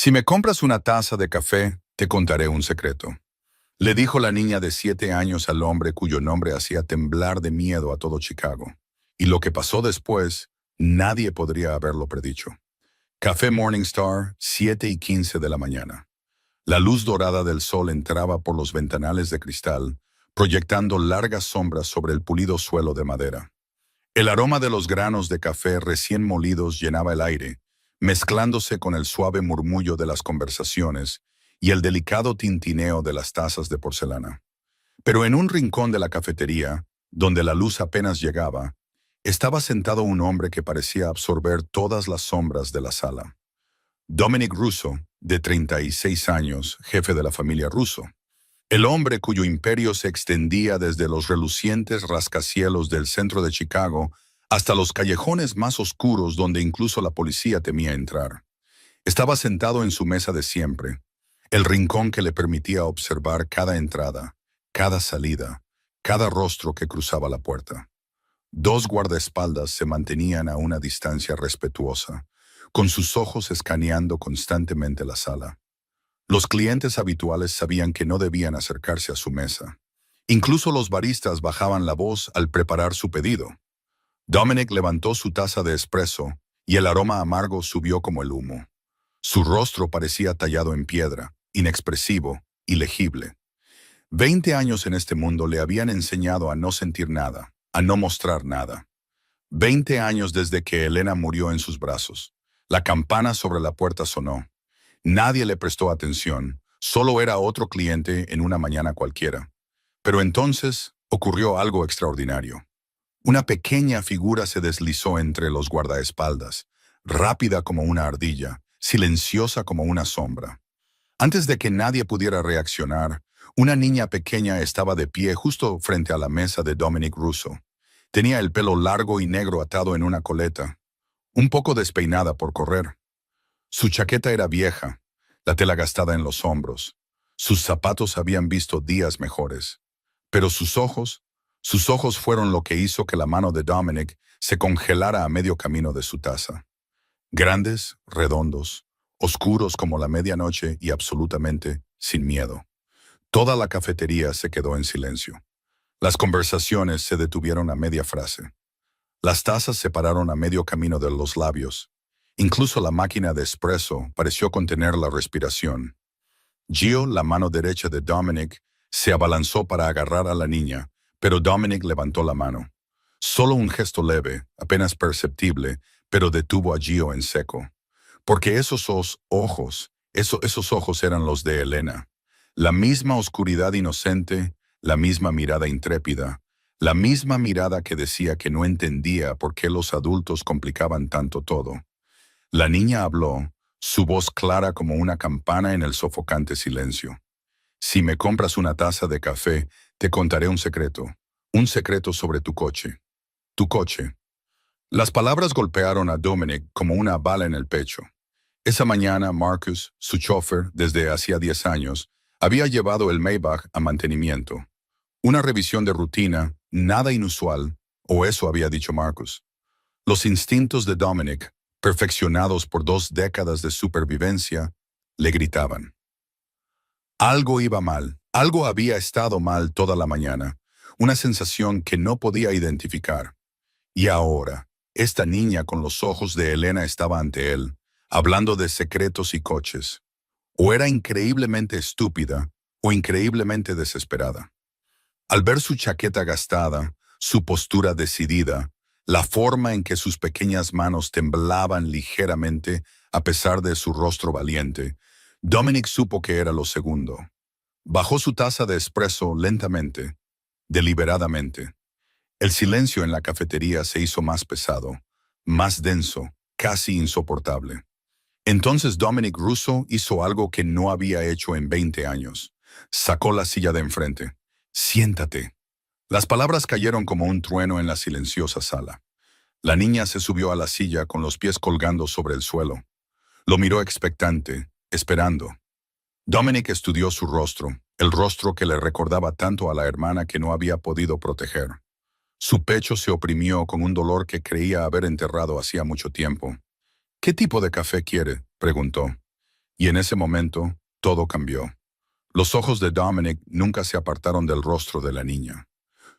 Si me compras una taza de café, te contaré un secreto. Le dijo la niña de 7 años al hombre cuyo nombre hacía temblar de miedo a todo Chicago. Y lo que pasó después, nadie podría haberlo predicho. Café Morningstar, 7:15 de la mañana. La luz dorada del sol entraba por los ventanales de cristal, proyectando largas sombras sobre el pulido suelo de madera. El aroma de los granos de café recién molidos llenaba el aire, mezclándose con el suave murmullo de las conversaciones y el delicado tintineo de las tazas de porcelana. Pero en un rincón de la cafetería, donde la luz apenas llegaba, estaba sentado un hombre que parecía absorber todas las sombras de la sala. Dominic Russo, de 36 años, jefe de la familia Russo. El hombre cuyo imperio se extendía desde los relucientes rascacielos del centro de Chicago hasta los callejones más oscuros donde incluso la policía temía entrar. Estaba sentado en su mesa de siempre, el rincón que le permitía observar cada entrada, cada salida, cada rostro que cruzaba la puerta. Dos guardaespaldas se mantenían a una distancia respetuosa, con sus ojos escaneando constantemente la sala. Los clientes habituales sabían que no debían acercarse a su mesa. Incluso los baristas bajaban la voz al preparar su pedido. Dominic levantó su taza de espresso y el aroma amargo subió como el humo. Su rostro parecía tallado en piedra, inexpresivo, ilegible. 20 años en este mundo le habían enseñado a no sentir nada, a no mostrar nada. 20 años desde que Elena murió en sus brazos. La campana sobre la puerta sonó. Nadie le prestó atención, solo era otro cliente en una mañana cualquiera. Pero entonces ocurrió algo extraordinario. Una pequeña figura se deslizó entre los guardaespaldas, rápida como una ardilla, silenciosa como una sombra. Antes de que nadie pudiera reaccionar, una niña pequeña estaba de pie justo frente a la mesa de Dominic Russo. Tenía el pelo largo y negro atado en una coleta, un poco despeinada por correr. Su chaqueta era vieja, la tela gastada en los hombros. Sus zapatos habían visto días mejores. Pero sus ojos fueron lo que hizo que la mano de Dominic se congelara a medio camino de su taza. Grandes, redondos, oscuros como la medianoche y absolutamente sin miedo. Toda la cafetería se quedó en silencio. Las conversaciones se detuvieron a media frase. Las tazas se pararon a medio camino de los labios. Incluso la máquina de espresso pareció contener la respiración. Gio, la mano derecha de Dominic, se abalanzó para agarrar a la niña, pero Dominic levantó la mano. Solo un gesto leve, apenas perceptible, pero detuvo a Gio en seco. Porque esos ojos eran los de Elena. La misma oscuridad inocente, la misma mirada intrépida, la misma mirada que decía que no entendía por qué los adultos complicaban tanto todo. La niña habló, su voz clara como una campana en el sofocante silencio. Si me compras una taza de café, te contaré un secreto sobre tu coche. Tu coche. Las palabras golpearon a Dominic como una bala en el pecho. Esa mañana, Marcus, su chofer, desde hacía 10 años, había llevado el Maybach a mantenimiento. Una revisión de rutina, nada inusual, o eso había dicho Marcus. Los instintos de Dominic, perfeccionados por 2 décadas de supervivencia, le gritaban. Algo iba mal, algo había estado mal toda la mañana, una sensación que no podía identificar. Y ahora, esta niña con los ojos de Elena estaba ante él, hablando de secretos y coches. O era increíblemente estúpida, o increíblemente desesperada. Al ver su chaqueta gastada, su postura decidida, la forma en que sus pequeñas manos temblaban ligeramente a pesar de su rostro valiente, Dominic supo que era lo segundo. Bajó su taza de espresso lentamente, deliberadamente. El silencio en la cafetería se hizo más pesado, más denso, casi insoportable. Entonces Dominic Russo hizo algo que no había hecho en 20 años. Sacó la silla de enfrente. Siéntate. Las palabras cayeron como un trueno en la silenciosa sala. La niña se subió a la silla con los pies colgando sobre el suelo. Lo miró expectante, esperando. Dominic estudió su rostro, el rostro que le recordaba tanto a la hermana que no había podido proteger. Su pecho se oprimió con un dolor que creía haber enterrado hacía mucho tiempo. «¿Qué tipo de café quiere?», preguntó. Y en ese momento, todo cambió. Los ojos de Dominic nunca se apartaron del rostro de la niña.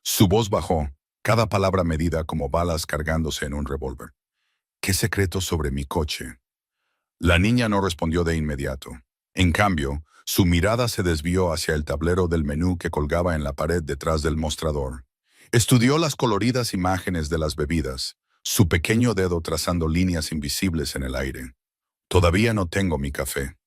Su voz bajó, cada palabra medida como balas cargándose en un revólver. ¿Qué secreto sobre mi coche? La niña no respondió de inmediato. En cambio, su mirada se desvió hacia el tablero del menú que colgaba en la pared detrás del mostrador. Estudió las coloridas imágenes de las bebidas, su pequeño dedo trazando líneas invisibles en el aire. Todavía no tengo mi café.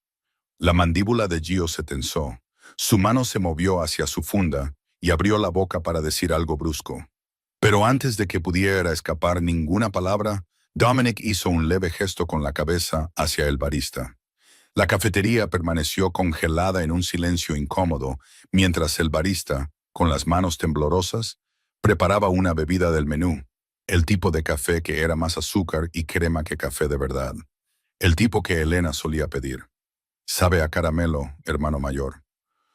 La mandíbula de Gio se tensó. Su mano se movió hacia su funda y abrió la boca para decir algo brusco. Pero antes de que pudiera escapar ninguna palabra, Dominic hizo un leve gesto con la cabeza hacia el barista. La cafetería permaneció congelada en un silencio incómodo, mientras el barista, con las manos temblorosas, preparaba una bebida del menú, el tipo de café que era más azúcar y crema que café de verdad, el tipo que Elena solía pedir. Sabe a caramelo, hermano mayor.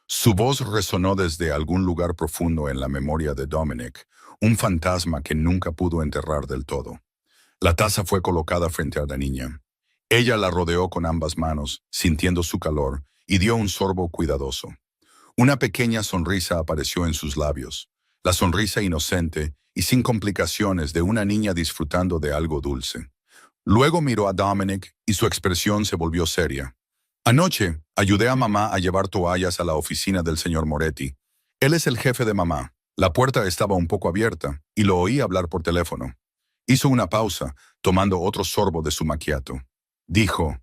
Su voz resonó desde algún lugar profundo en la memoria de Dominic, un fantasma que nunca pudo enterrar del todo. La taza fue colocada frente a la niña. Ella la rodeó con ambas manos, sintiendo su calor, y dio un sorbo cuidadoso. Una pequeña sonrisa apareció en sus labios, la sonrisa inocente y sin complicaciones de una niña disfrutando de algo dulce. Luego miró a Dominic y su expresión se volvió seria. Anoche, ayudé a mamá a llevar toallas a la oficina del señor Moretti. Él es el jefe de mamá. La puerta estaba un poco abierta y lo oí hablar por teléfono. Hizo una pausa, tomando otro sorbo de su macchiato. Dijo,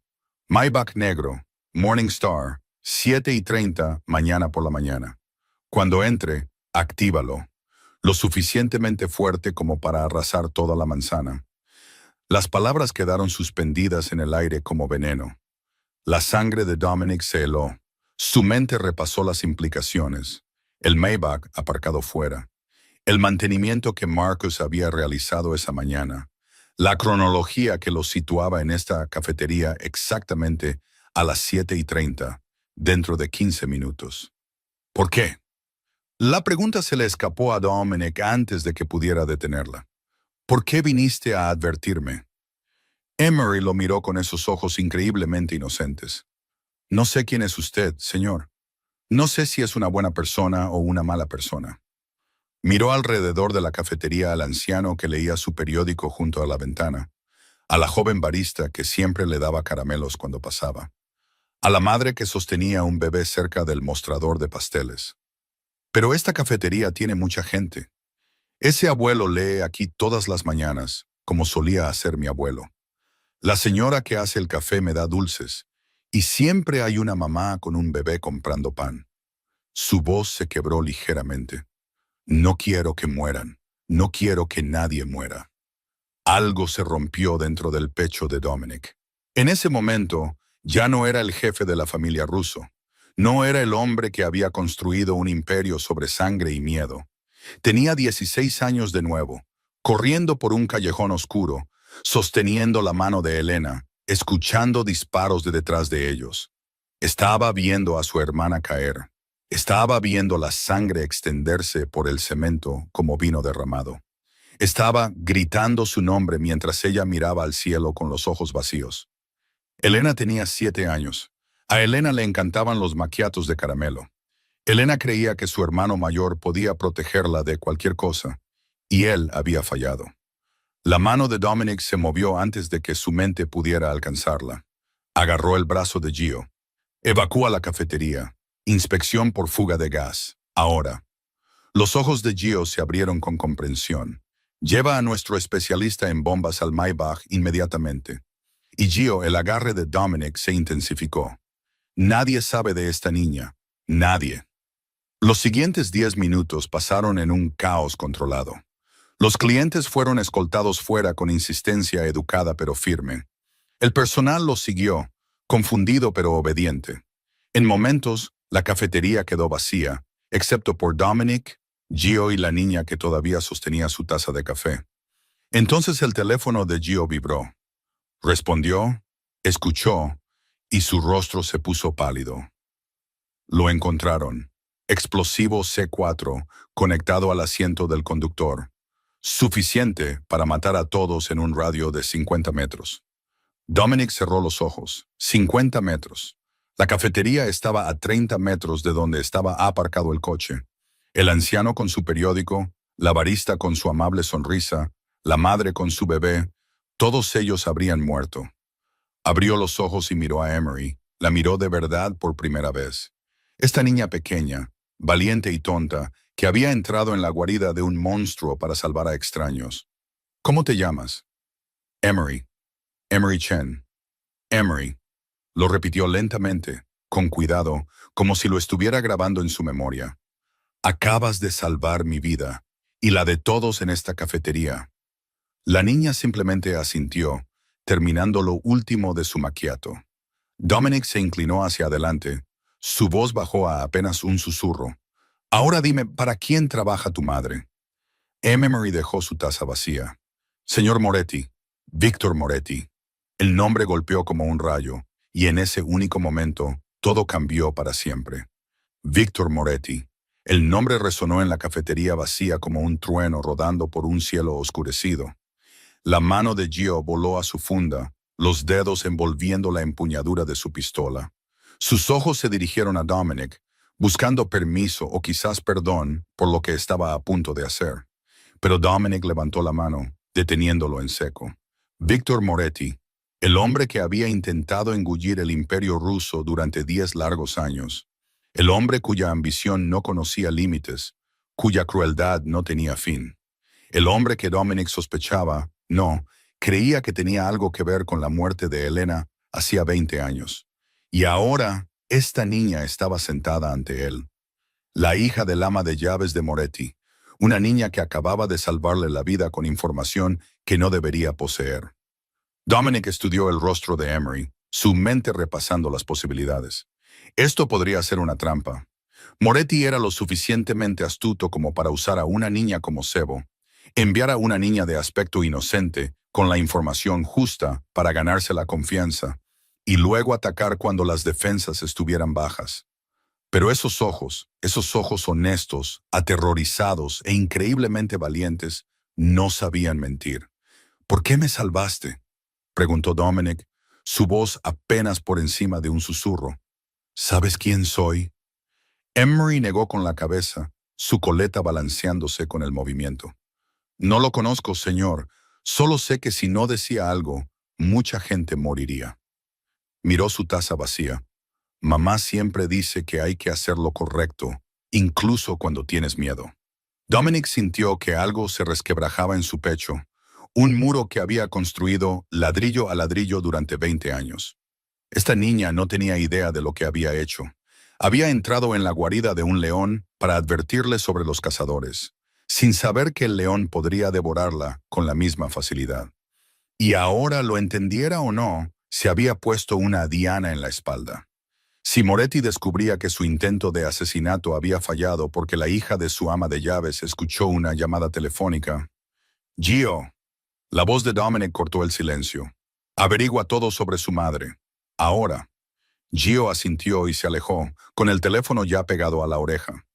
Maybach negro, Morning Star, 7:30 mañana por la mañana. Cuando entre, actívalo. Lo suficientemente fuerte como para arrasar toda la manzana. Las palabras quedaron suspendidas en el aire como veneno. La sangre de Dominic se heló. Su mente repasó las implicaciones. El Maybach aparcado fuera. El mantenimiento que Marcus había realizado esa mañana. La cronología que lo situaba en esta cafetería exactamente a las 7:30, dentro de 15 minutos. ¿Por qué? La pregunta se le escapó a Dominic antes de que pudiera detenerla. ¿Por qué viniste a advertirme? Emery lo miró con esos ojos increíblemente inocentes. No sé quién es usted, señor. No sé si es una buena persona o una mala persona. Miró alrededor de la cafetería al anciano que leía su periódico junto a la ventana, a la joven barista que siempre le daba caramelos cuando pasaba, a la madre que sostenía un bebé cerca del mostrador de pasteles. Pero esta cafetería tiene mucha gente. Ese abuelo lee aquí todas las mañanas, como solía hacer mi abuelo. La señora que hace el café me da dulces, y siempre hay una mamá con un bebé comprando pan. Su voz se quebró ligeramente. No quiero que mueran. No quiero que nadie muera. Algo se rompió dentro del pecho de Dominic. En ese momento, ya no era el jefe de la familia Russo. No era el hombre que había construido un imperio sobre sangre y miedo. Tenía 16 años de nuevo, corriendo por un callejón oscuro, sosteniendo la mano de Elena, escuchando disparos de detrás de ellos. Estaba viendo a su hermana caer. Estaba viendo la sangre extenderse por el cemento como vino derramado. Estaba gritando su nombre mientras ella miraba al cielo con los ojos vacíos. Elena tenía 7 años. A Elena le encantaban los macchiatos de caramelo. Elena creía que su hermano mayor podía protegerla de cualquier cosa, y él había fallado. La mano de Dominic se movió antes de que su mente pudiera alcanzarla. Agarró el brazo de Gio. Evacúa la cafetería. Inspección por fuga de gas. Ahora. Los ojos de Gio se abrieron con comprensión. Lleva a nuestro especialista en bombas al Maybach inmediatamente. Y Gio, el agarre de Dominic se intensificó. Nadie sabe de esta niña. Nadie. Los siguientes 10 minutos pasaron en un caos controlado. Los clientes fueron escoltados fuera con insistencia educada pero firme. El personal los siguió, confundido pero obediente. En momentos, la cafetería quedó vacía, excepto por Dominic, Gio y la niña que todavía sostenía su taza de café. Entonces el teléfono de Gio vibró. Respondió, escuchó, y su rostro se puso pálido. Lo encontraron. Explosivo C4, conectado al asiento del conductor. Suficiente para matar a todos en un radio de 50 metros. Dominic cerró los ojos. 50 metros. La cafetería estaba a 30 metros de donde estaba aparcado el coche. El anciano con su periódico, la barista con su amable sonrisa, la madre con su bebé, todos ellos habrían muerto. Abrió los ojos y miró a Emery. La miró de verdad por primera vez. Esta niña pequeña, valiente y tonta, que había entrado en la guarida de un monstruo para salvar a extraños. ¿Cómo te llamas? Emery. Emery Chen. Emery. Lo repitió lentamente, con cuidado, como si lo estuviera grabando en su memoria. Acabas de salvar mi vida, y la de todos en esta cafetería. La niña simplemente asintió, terminando lo último de su macchiato. Dominic se inclinó hacia adelante. Su voz bajó a apenas un susurro. Ahora dime, ¿para quién trabaja tu madre? Emery dejó su taza vacía. Señor Moretti, Víctor Moretti. El nombre golpeó como un rayo, y en ese único momento, todo cambió para siempre. Víctor Moretti. El nombre resonó en la cafetería vacía como un trueno rodando por un cielo oscurecido. La mano de Gio voló a su funda, los dedos envolviendo la empuñadura de su pistola. Sus ojos se dirigieron a Dominic, buscando permiso o quizás perdón por lo que estaba a punto de hacer. Pero Dominic levantó la mano, deteniéndolo en seco. Víctor Moretti, el hombre que había intentado engullir el imperio ruso durante 10 largos años, el hombre cuya ambición no conocía límites, cuya crueldad no tenía fin. El hombre que Dominic sospechaba, no, creía que tenía algo que ver con la muerte de Elena hacía 20 años. Y ahora, esta niña estaba sentada ante él. La hija del ama de llaves de Moretti, una niña que acababa de salvarle la vida con información que no debería poseer. Dominic estudió el rostro de Emery, su mente repasando las posibilidades. Esto podría ser una trampa. Moretti era lo suficientemente astuto como para usar a una niña como cebo, enviar a una niña de aspecto inocente con la información justa para ganarse la confianza, y luego atacar cuando las defensas estuvieran bajas. Pero esos ojos honestos, aterrorizados e increíblemente valientes, no sabían mentir. ¿Por qué me salvaste?, preguntó Dominic, su voz apenas por encima de un susurro. ¿Sabes quién soy? Emery negó con la cabeza, su coleta balanceándose con el movimiento. No lo conozco, señor. Solo sé que si no decía algo, mucha gente moriría. Miró su taza vacía. Mamá siempre dice que hay que hacer lo correcto, incluso cuando tienes miedo. Dominic sintió que algo se resquebrajaba en su pecho, un muro que había construido ladrillo a ladrillo durante 20 años. Esta niña no tenía idea de lo que había hecho. Había entrado en la guarida de un león para advertirle sobre los cazadores, sin saber que el león podría devorarla con la misma facilidad. Y ahora, lo entendiera o no, se había puesto una diana en la espalda. Si Moretti descubría que su intento de asesinato había fallado porque la hija de su ama de llaves escuchó una llamada telefónica. Gio. La voz de Dominic cortó el silencio. Averigua todo sobre su madre. Ahora. Gio asintió y se alejó, con el teléfono ya pegado a la oreja.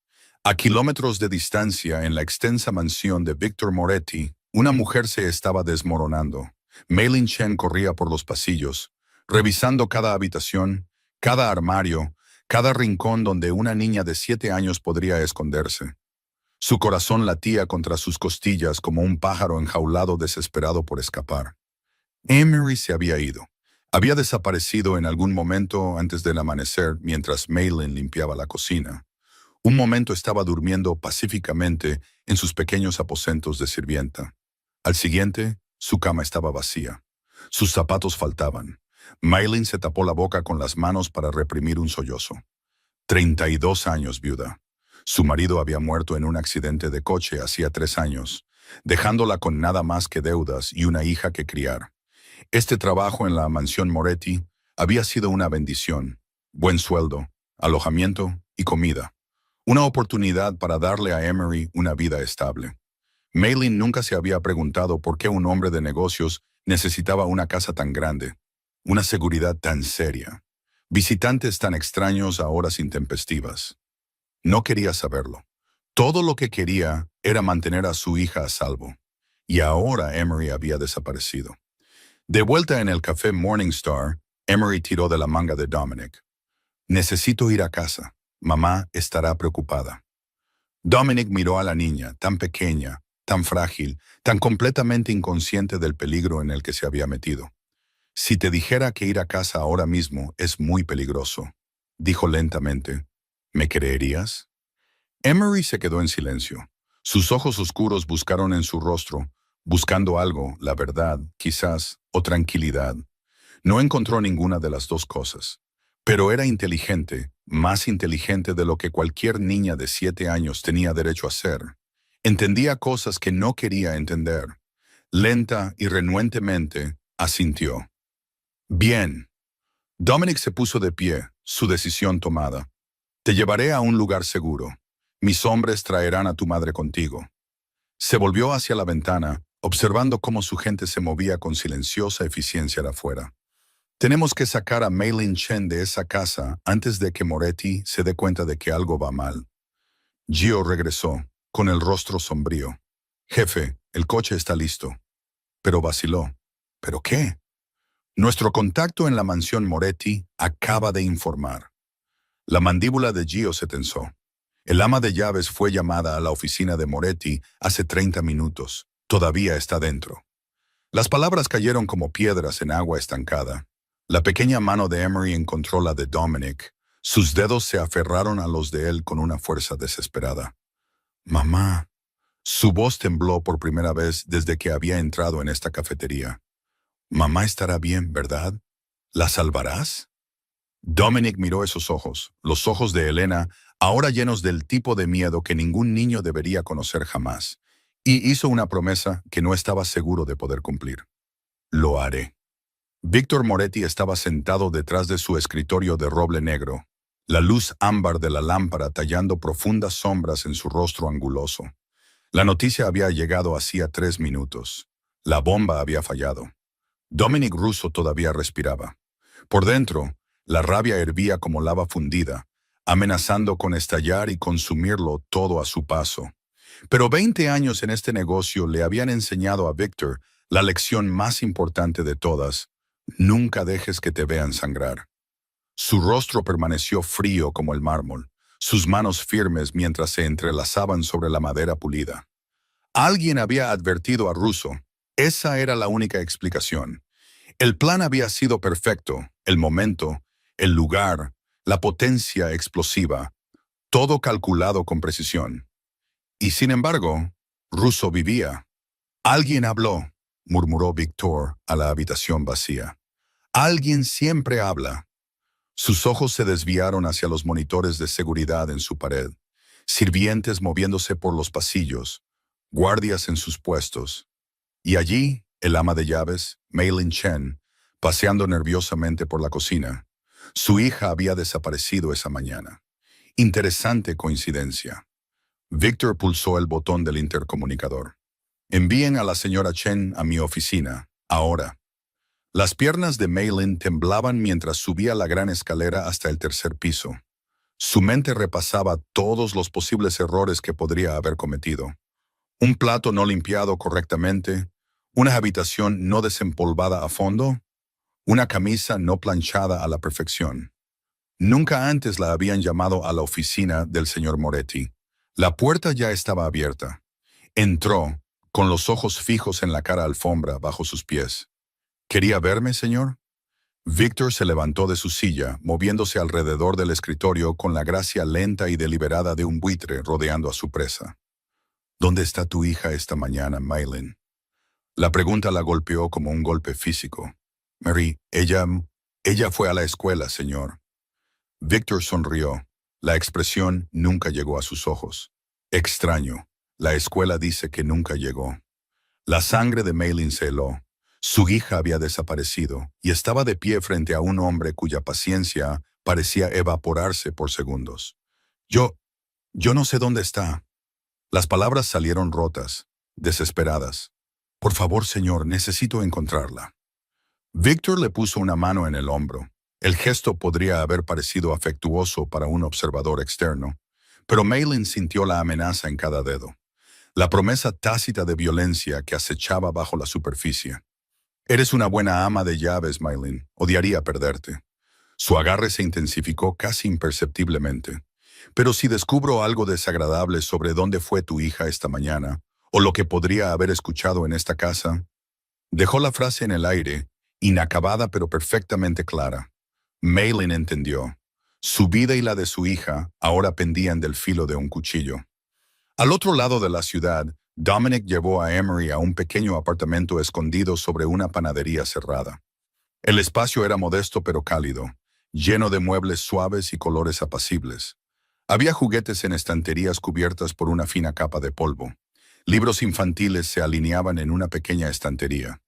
A kilómetros de distancia, en la extensa mansión de Víctor Moretti, una mujer se estaba desmoronando. Mei-Lin Chen corría por los pasillos, revisando cada habitación, cada armario, cada rincón donde una niña de 7 años podría esconderse. Su corazón latía contra sus costillas como un pájaro enjaulado desesperado por escapar. Emery se había ido. Había desaparecido en algún momento antes del amanecer mientras Mei-Lin limpiaba la cocina. Un momento estaba durmiendo pacíficamente en sus pequeños aposentos de sirvienta. Al siguiente, su cama estaba vacía. Sus zapatos faltaban. Mei-Lin se tapó la boca con las manos para reprimir un sollozo. 32 años viuda. Su marido había muerto en un accidente de coche hacía 3 años, dejándola con nada más que deudas y una hija que criar. Este trabajo en la mansión Moretti había sido una bendición. Buen sueldo, alojamiento y comida. Una oportunidad para darle a Emery una vida estable. Mei-Lin nunca se había preguntado por qué un hombre de negocios necesitaba una casa tan grande, una seguridad tan seria, visitantes tan extraños a horas intempestivas. No quería saberlo. Todo lo que quería era mantener a su hija a salvo. Y ahora Emery había desaparecido. De vuelta en el café Morningstar, Emery tiró de la manga de Dominic. Necesito ir a casa. Mamá estará preocupada. Dominic miró a la niña, tan pequeña, tan frágil, tan completamente inconsciente del peligro en el que se había metido. Si te dijera que ir a casa ahora mismo es muy peligroso, dijo lentamente, ¿me creerías? Emery se quedó en silencio. Sus ojos oscuros buscaron en su rostro, buscando algo, la verdad, quizás, o tranquilidad. No encontró ninguna de las dos cosas. Pero era inteligente, más inteligente de lo que cualquier niña de 7 años tenía derecho a ser. Entendía cosas que no quería entender. Lenta y renuentemente, asintió. Bien. Dominic se puso de pie, su decisión tomada. Te llevaré a un lugar seguro. Mis hombres traerán a tu madre contigo. Se volvió hacia la ventana, observando cómo su gente se movía con silenciosa eficiencia de afuera. Tenemos que sacar a Mei-Lin Chen de esa casa antes de que Moretti se dé cuenta de que algo va mal. Gio regresó, con el rostro sombrío. Jefe, el coche está listo. Pero vaciló. ¿Pero qué? Nuestro contacto en la mansión Moretti acaba de informar. La mandíbula de Gio se tensó. El ama de llaves fue llamada a la oficina de Moretti hace 30 minutos. Todavía está dentro. Las palabras cayeron como piedras en agua estancada. La pequeña mano de Emery encontró la de Dominic. Sus dedos se aferraron a los de él con una fuerza desesperada. Mamá. Su voz tembló por primera vez desde que había entrado en esta cafetería. Mamá estará bien, ¿verdad? ¿La salvarás? Dominic miró esos ojos, los ojos de Elena, ahora llenos del tipo de miedo que ningún niño debería conocer jamás, y hizo una promesa que no estaba seguro de poder cumplir. Lo haré. Víctor Moretti estaba sentado detrás de su escritorio de roble negro, la luz ámbar de la lámpara tallando profundas sombras en su rostro anguloso. La noticia había llegado hacía 3 minutos. La bomba había fallado. Dominic Russo todavía respiraba. Por dentro, la rabia hervía como lava fundida, amenazando con estallar y consumirlo todo a su paso. Pero 20 años en este negocio le habían enseñado a Víctor la lección más importante de todas: nunca dejes que te vean sangrar. Su rostro permaneció frío como el mármol, sus manos firmes mientras se entrelazaban sobre la madera pulida. Alguien había advertido a Russo. Esa era la única explicación. El plan había sido perfecto, el momento, el lugar, la potencia explosiva, todo calculado con precisión. Y sin embargo, Russo vivía. Alguien habló, murmuró Víctor a la habitación vacía. Alguien siempre habla. Sus ojos se desviaron hacia los monitores de seguridad en su pared, sirvientes moviéndose por los pasillos, guardias en sus puestos. Y allí, el ama de llaves, Mei-Lin Chen, paseando nerviosamente por la cocina. Su hija había desaparecido esa mañana. Interesante coincidencia. Víctor pulsó el botón del intercomunicador. Envíen a la señora Chen a mi oficina, ahora. Las piernas de Mei-Lin temblaban mientras subía la gran escalera hasta el 3er piso. Su mente repasaba todos los posibles errores que podría haber cometido. Un plato no limpiado correctamente, una habitación no desempolvada a fondo, una camisa no planchada a la perfección. Nunca antes la habían llamado a la oficina del señor Moretti. La puerta ya estaba abierta. Entró, con los ojos fijos en la cara alfombra bajo sus pies. ¿Quería verme, señor? Víctor se levantó de su silla, moviéndose alrededor del escritorio con la gracia lenta y deliberada de un buitre rodeando a su presa. ¿Dónde está tu hija esta mañana, Mei-Lin? La pregunta la golpeó como un golpe físico. Mary, ella fue a la escuela, señor. Víctor sonrió. La expresión nunca llegó a sus ojos. Extraño. La escuela dice que nunca llegó. La sangre de Mei-Lin se heló. Su hija había desaparecido y estaba de pie frente a un hombre cuya paciencia parecía evaporarse por segundos. Yo no sé dónde está. Las palabras salieron rotas, desesperadas. Por favor, señor, necesito encontrarla. Víctor le puso una mano en el hombro. El gesto podría haber parecido afectuoso para un observador externo, pero Mei-Lin sintió la amenaza en cada dedo, la promesa tácita de violencia que acechaba bajo la superficie. Eres una buena ama de llaves, Mei-Lin. Odiaría perderte. Su agarre se intensificó casi imperceptiblemente. Pero si descubro algo desagradable sobre dónde fue tu hija esta mañana, o lo que podría haber escuchado en esta casa, dejó la frase en el aire, inacabada pero perfectamente clara. Maylin entendió. Su vida y la de su hija ahora pendían del filo de un cuchillo. Al otro lado de la ciudad, Dominic llevó a Emery a un pequeño apartamento escondido sobre una panadería cerrada. El espacio era modesto pero cálido, lleno de muebles suaves y colores apacibles. Había juguetes en estanterías cubiertas por una fina capa de polvo. Libros infantiles se alineaban en una pequeña estantería.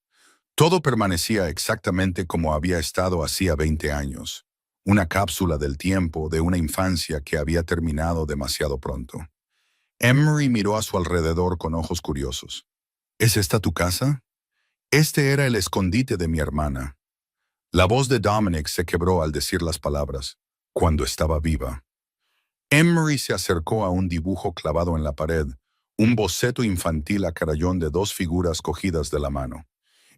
Todo permanecía exactamente como había estado hacía 20 años. Una cápsula del tiempo de una infancia que había terminado demasiado pronto. Emery miró a su alrededor con ojos curiosos. ¿Es esta tu casa? Este era el escondite de mi hermana. La voz de Dominic se quebró al decir las palabras, cuando estaba viva. Emery se acercó a un dibujo clavado en la pared, un boceto infantil a carayón de dos figuras cogidas de la mano.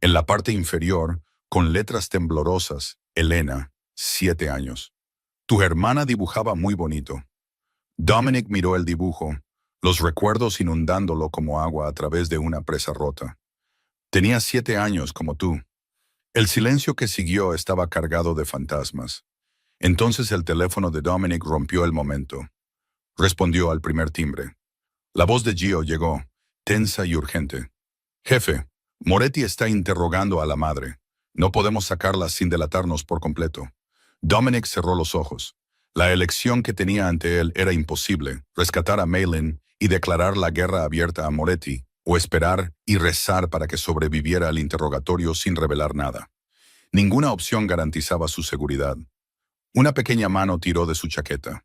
En la parte inferior, con letras temblorosas, Elena, 7 años. Tu hermana dibujaba muy bonito. Dominic miró el dibujo, los recuerdos inundándolo como agua a través de una presa rota. Tenía 7 años como tú. El silencio que siguió estaba cargado de fantasmas. Entonces el teléfono de Dominic rompió el momento. Respondió al primer timbre. La voz de Gio llegó, tensa y urgente. Jefe, Moretti está interrogando a la madre. No podemos sacarla sin delatarnos por completo. Dominic cerró los ojos. La elección que tenía ante él era imposible, rescatar a Maylin y declarar la guerra abierta a Moretti, o esperar y rezar para que sobreviviera al interrogatorio sin revelar nada. Ninguna opción garantizaba su seguridad. Una pequeña mano tiró de su chaqueta.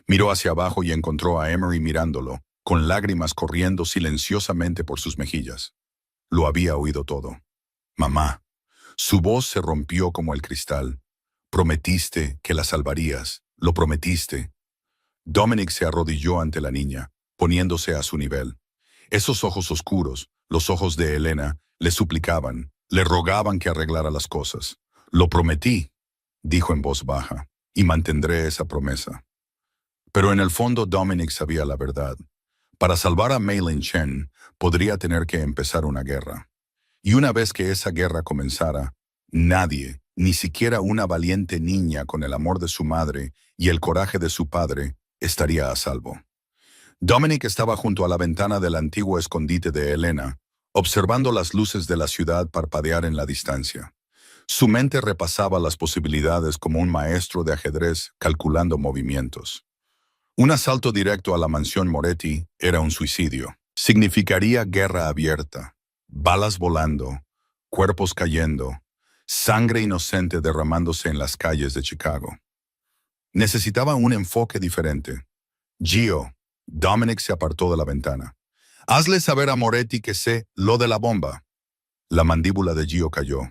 Miró hacia abajo y encontró a Emery mirándolo, con lágrimas corriendo silenciosamente por sus mejillas. Lo había oído todo. Mamá. Su voz se rompió como el cristal. Prometiste que la salvarías. Lo prometiste. Dominic se arrodilló ante la niña, poniéndose a su nivel. Esos ojos oscuros, los ojos de Elena, le suplicaban, le rogaban que arreglara las cosas. Lo prometí, dijo en voz baja, y mantendré esa promesa. Pero en el fondo Dominic sabía la verdad. Para salvar a Maylin Chen, podría tener que empezar una guerra. Y una vez que esa guerra comenzara, nadie, ni siquiera una valiente niña con el amor de su madre y el coraje de su padre, estaría a salvo. Dominic estaba junto a la ventana del antiguo escondite de Elena, observando las luces de la ciudad parpadear en la distancia. Su mente repasaba las posibilidades como un maestro de ajedrez calculando movimientos. Un asalto directo a la mansión Moretti era un suicidio. Significaría guerra abierta, balas volando, cuerpos cayendo, sangre inocente derramándose en las calles de Chicago. Necesitaba un enfoque diferente. Gio, Dominic se apartó de la ventana. Hazle saber a Moretti que sé lo de la bomba. La mandíbula de Gio cayó.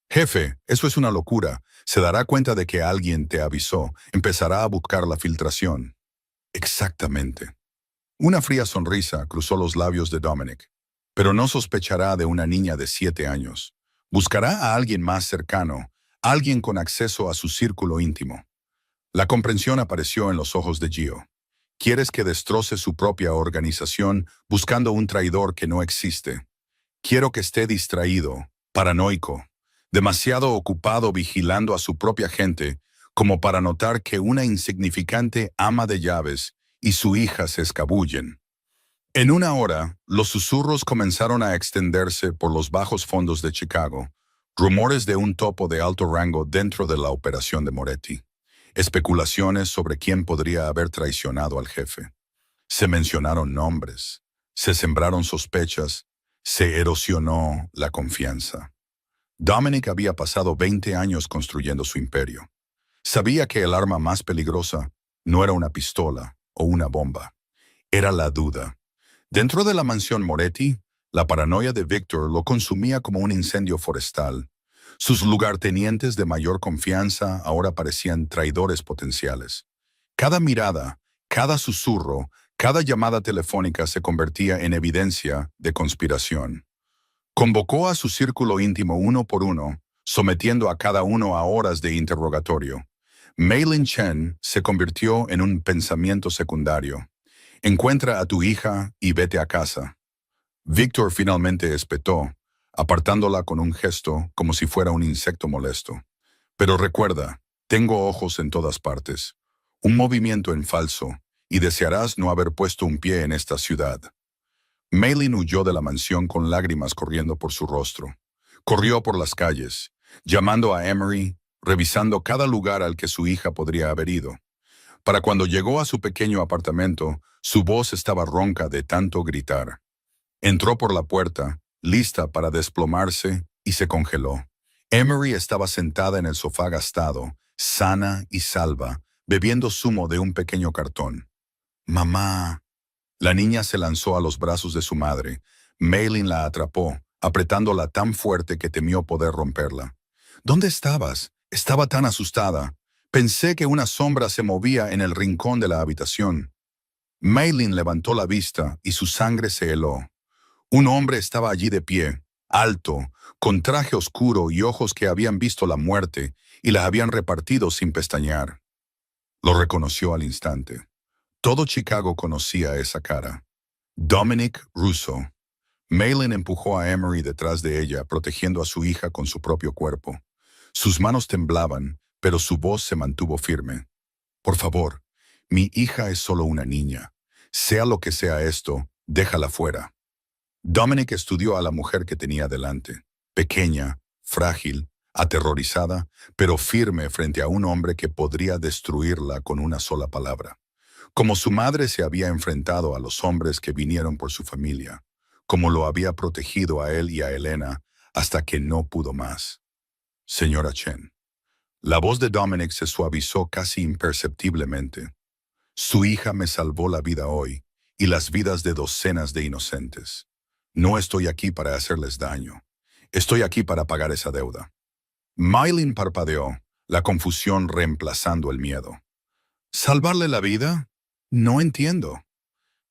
Jefe, eso es una locura. Se dará cuenta de que alguien te avisó. Empezará a buscar la filtración. Exactamente. Una fría sonrisa cruzó los labios de Dominic. Pero no sospechará de una niña de 7 años. Buscará a alguien más cercano, alguien con acceso a su círculo íntimo. La comprensión apareció en los ojos de Gio. ¿Quieres que destroce su propia organización buscando un traidor que no existe? Quiero que esté distraído, paranoico, demasiado ocupado vigilando a su propia gente como para notar que una insignificante ama de llaves y su hija se escabullen. En una hora, los susurros comenzaron a extenderse por los bajos fondos de Chicago, rumores de un topo de alto rango dentro de la operación de Moretti, especulaciones sobre quién podría haber traicionado al jefe. Se mencionaron nombres, se sembraron sospechas, se erosionó la confianza. Dominic había pasado 20 años construyendo su imperio. Sabía que el arma más peligrosa no era una pistola o una bomba, era la duda. Dentro de la mansión Moretti, la paranoia de Victor lo consumía como un incendio forestal. Sus lugartenientes de mayor confianza ahora parecían traidores potenciales. Cada mirada, cada susurro, cada llamada telefónica se convertía en evidencia de conspiración. Convocó a su círculo íntimo uno por uno, sometiendo a cada uno a horas de interrogatorio. Mei-Lin Chen se convirtió en un pensamiento secundario. Encuentra a tu hija y vete a casa. Víctor finalmente espetó, apartándola con un gesto como si fuera un insecto molesto. Pero recuerda, tengo ojos en todas partes. Un movimiento en falso, y desearás no haber puesto un pie en esta ciudad. Mei-Lin huyó de la mansión con lágrimas corriendo por su rostro. Corrió por las calles, llamando a Emery, revisando cada lugar al que su hija podría haber ido. Para cuando llegó a su pequeño apartamento, su voz estaba ronca de tanto gritar. Entró por la puerta, lista para desplomarse, y se congeló. Emery estaba sentada en el sofá gastado, sana y salva, bebiendo zumo de un pequeño cartón. «Mamá». La niña se lanzó a los brazos de su madre. Mei-Lin la atrapó, apretándola tan fuerte que temió poder romperla. «¿Dónde estabas? Estaba tan asustada. Pensé que una sombra se movía en el rincón de la habitación». Mei-Lin levantó la vista y su sangre se heló. Un hombre estaba allí de pie, alto, con traje oscuro y ojos que habían visto la muerte y la habían repartido sin pestañear. Lo reconoció al instante. Todo Chicago conocía esa cara. Dominic Russo. Mei-Lin empujó a Emery detrás de ella, protegiendo a su hija con su propio cuerpo. Sus manos temblaban, pero su voz se mantuvo firme. «Por favor, mi hija es solo una niña. Sea lo que sea esto, déjala fuera». Dominic estudió a la mujer que tenía delante. Pequeña, frágil, aterrorizada, pero firme frente a un hombre que podría destruirla con una sola palabra. Como su madre se había enfrentado a los hombres que vinieron por su familia, como lo había protegido a él y a Elena hasta que no pudo más. «Señora Chen». La voz de Dominic se suavizó casi imperceptiblemente. «Su hija me salvó la vida hoy y las vidas de docenas de inocentes. No estoy aquí para hacerles daño. Estoy aquí para pagar esa deuda». Mei-Lin parpadeó, la confusión reemplazando el miedo. «¿Salvarle la vida? No entiendo».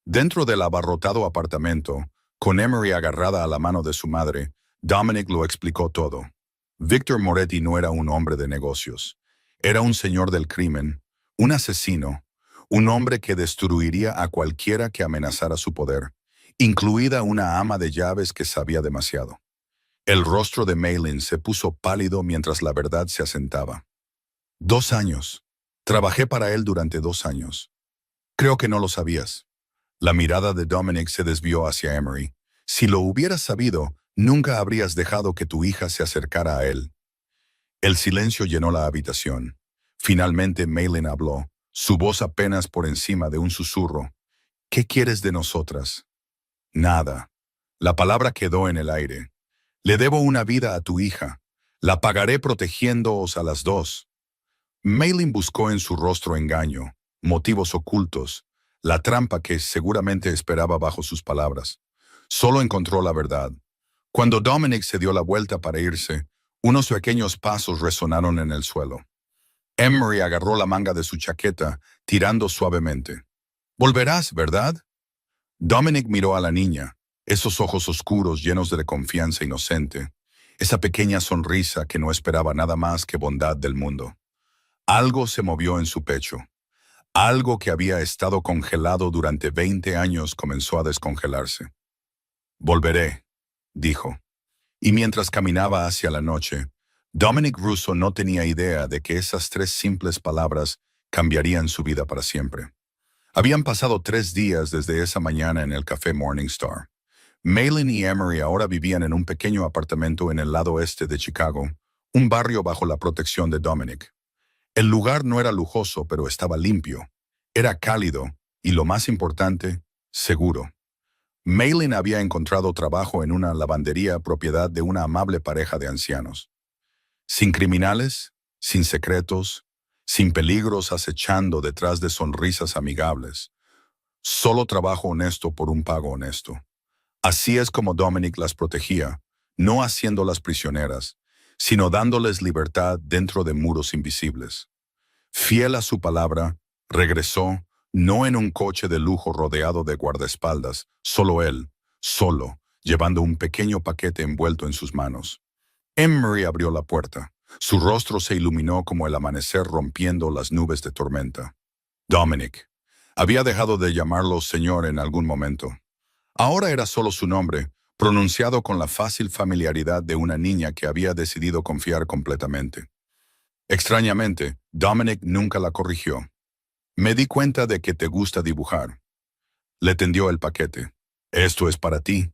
Dentro del abarrotado apartamento, con Emery agarrada a la mano de su madre, Dominic lo explicó todo. Victor Moretti no era un hombre de negocios. Era un señor del crimen, un asesino, un hombre que destruiría a cualquiera que amenazara su poder, incluida una ama de llaves que sabía demasiado. El rostro de Mei-Lin se puso pálido mientras la verdad se asentaba. 2 años. Trabajé para él durante 2 años. Creo que no lo sabías. La mirada de Dominic se desvió hacia Emery. Si lo hubieras sabido, nunca habrías dejado que tu hija se acercara a él. El silencio llenó la habitación. Finalmente Mei-Lin habló, su voz apenas por encima de un susurro. «¿Qué quieres de nosotras?» «Nada». La palabra quedó en el aire. «Le debo una vida a tu hija. La pagaré protegiéndoos a las dos». Mei-Lin buscó en su rostro engaño, motivos ocultos, la trampa que seguramente esperaba bajo sus palabras. Solo encontró la verdad. Cuando Dominic se dio la vuelta para irse, unos pequeños pasos resonaron en el suelo. Emery agarró la manga de su chaqueta, tirando suavemente. «Volverás, ¿verdad?» Dominic miró a la niña, esos ojos oscuros llenos de confianza inocente, esa pequeña sonrisa que no esperaba nada más que bondad del mundo. Algo se movió en su pecho. Algo que había estado congelado durante 20 años comenzó a descongelarse. «Volveré», dijo. Y mientras caminaba hacia la noche, Dominic Russo no tenía idea de que esas 3 simples palabras cambiarían su vida para siempre. Habían pasado 3 días desde esa mañana en el café Morningstar. Mei-Lin y Emery ahora vivían en un pequeño apartamento en el lado este de Chicago, un barrio bajo la protección de Dominic. El lugar no era lujoso, pero estaba limpio. Era cálido y, lo más importante, seguro. Mei-Lin había encontrado trabajo en una lavandería propiedad de una amable pareja de ancianos. Sin criminales, sin secretos, sin peligros acechando detrás de sonrisas amigables. Solo trabajo honesto por un pago honesto. Así es como Dominic las protegía, no haciéndolas prisioneras, sino dándoles libertad dentro de muros invisibles. Fiel a su palabra, regresó, no en un coche de lujo rodeado de guardaespaldas, solo él, solo, llevando un pequeño paquete envuelto en sus manos. Emery abrió la puerta. Su rostro se iluminó como el amanecer rompiendo las nubes de tormenta. Dominic. Había dejado de llamarlo señor en algún momento. Ahora era solo su nombre, pronunciado con la fácil familiaridad de una niña que había decidido confiar completamente. Extrañamente, Dominic nunca la corrigió. Me di cuenta de que te gusta dibujar. Le tendió el paquete. Esto es para ti.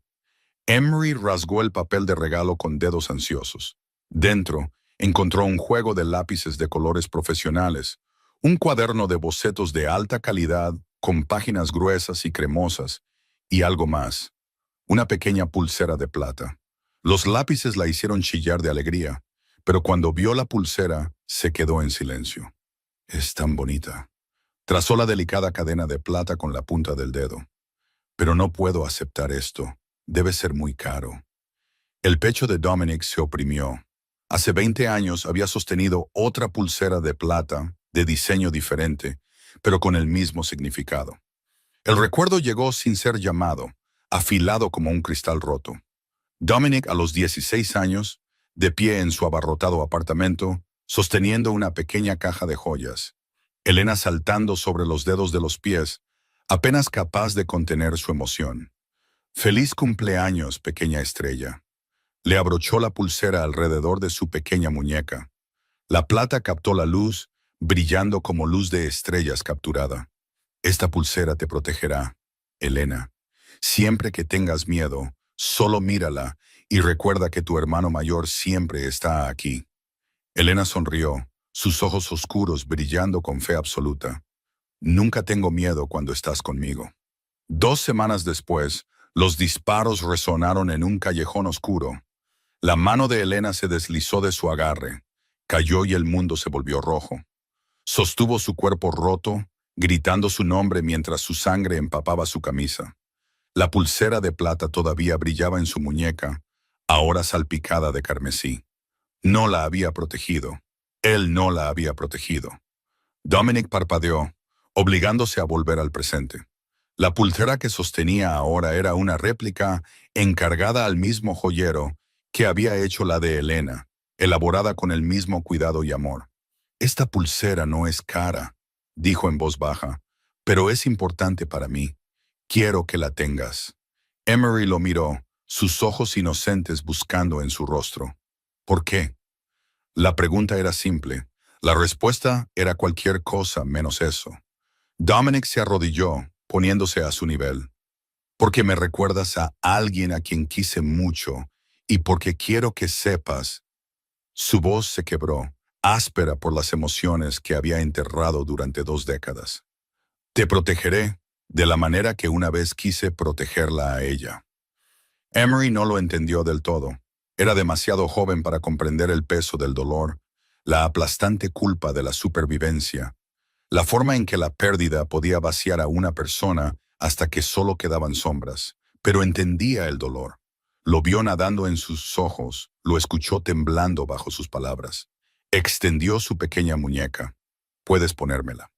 Emery rasgó el papel de regalo con dedos ansiosos. Dentro, encontró un juego de lápices de colores profesionales, un cuaderno de bocetos de alta calidad con páginas gruesas y cremosas, y algo más, una pequeña pulsera de plata. Los lápices la hicieron chillar de alegría, pero cuando vio la pulsera, se quedó en silencio. Es tan bonita. Trazó la delicada cadena de plata con la punta del dedo. Pero no puedo aceptar esto. Debe ser muy caro. El pecho de Dominic se oprimió. Hace 20 años había sostenido otra pulsera de plata, de diseño diferente, pero con el mismo significado. El recuerdo llegó sin ser llamado, afilado como un cristal roto. Dominic, a los 16 años, de pie en su abarrotado apartamento, sosteniendo una pequeña caja de joyas. Elena saltando sobre los dedos de los pies, apenas capaz de contener su emoción. «Feliz cumpleaños, pequeña estrella». Le abrochó la pulsera alrededor de su pequeña muñeca. La plata captó la luz, brillando como luz de estrellas capturada. «Esta pulsera te protegerá, Elena. Siempre que tengas miedo, solo mírala y recuerda que tu hermano mayor siempre está aquí». Elena sonrió, sus ojos oscuros brillando con fe absoluta. «Nunca tengo miedo cuando estás conmigo». 2 semanas después, los disparos resonaron en un callejón oscuro. La mano de Elena se deslizó de su agarre, cayó y el mundo se volvió rojo. Sostuvo su cuerpo roto, gritando su nombre mientras su sangre empapaba su camisa. La pulsera de plata todavía brillaba en su muñeca, ahora salpicada de carmesí. No la había protegido. Él no la había protegido. Dominic parpadeó, obligándose a volver al presente. La pulsera que sostenía ahora era una réplica encargada al mismo joyero que había hecho la de Elena, elaborada con el mismo cuidado y amor. «Esta pulsera no es cara», dijo en voz baja, «pero es importante para mí. Quiero que la tengas». Emery lo miró, sus ojos inocentes buscando en su rostro. «¿Por qué?» La pregunta era simple. La respuesta era cualquier cosa menos eso. Dominic se arrodilló, poniéndose a su nivel. «Porque me recuerdas a alguien a quien quise mucho y porque quiero que sepas». Su voz se quebró, áspera por las emociones que había enterrado durante 2 décadas. «Te protegeré de la manera que una vez quise protegerla a ella». Emery no lo entendió del todo. Era demasiado joven para comprender el peso del dolor, la aplastante culpa de la supervivencia, la forma en que la pérdida podía vaciar a una persona hasta que solo quedaban sombras. Pero entendía el dolor. Lo vio nadando en sus ojos, lo escuchó temblando bajo sus palabras. Extendió su pequeña muñeca. «Puedes ponérmela».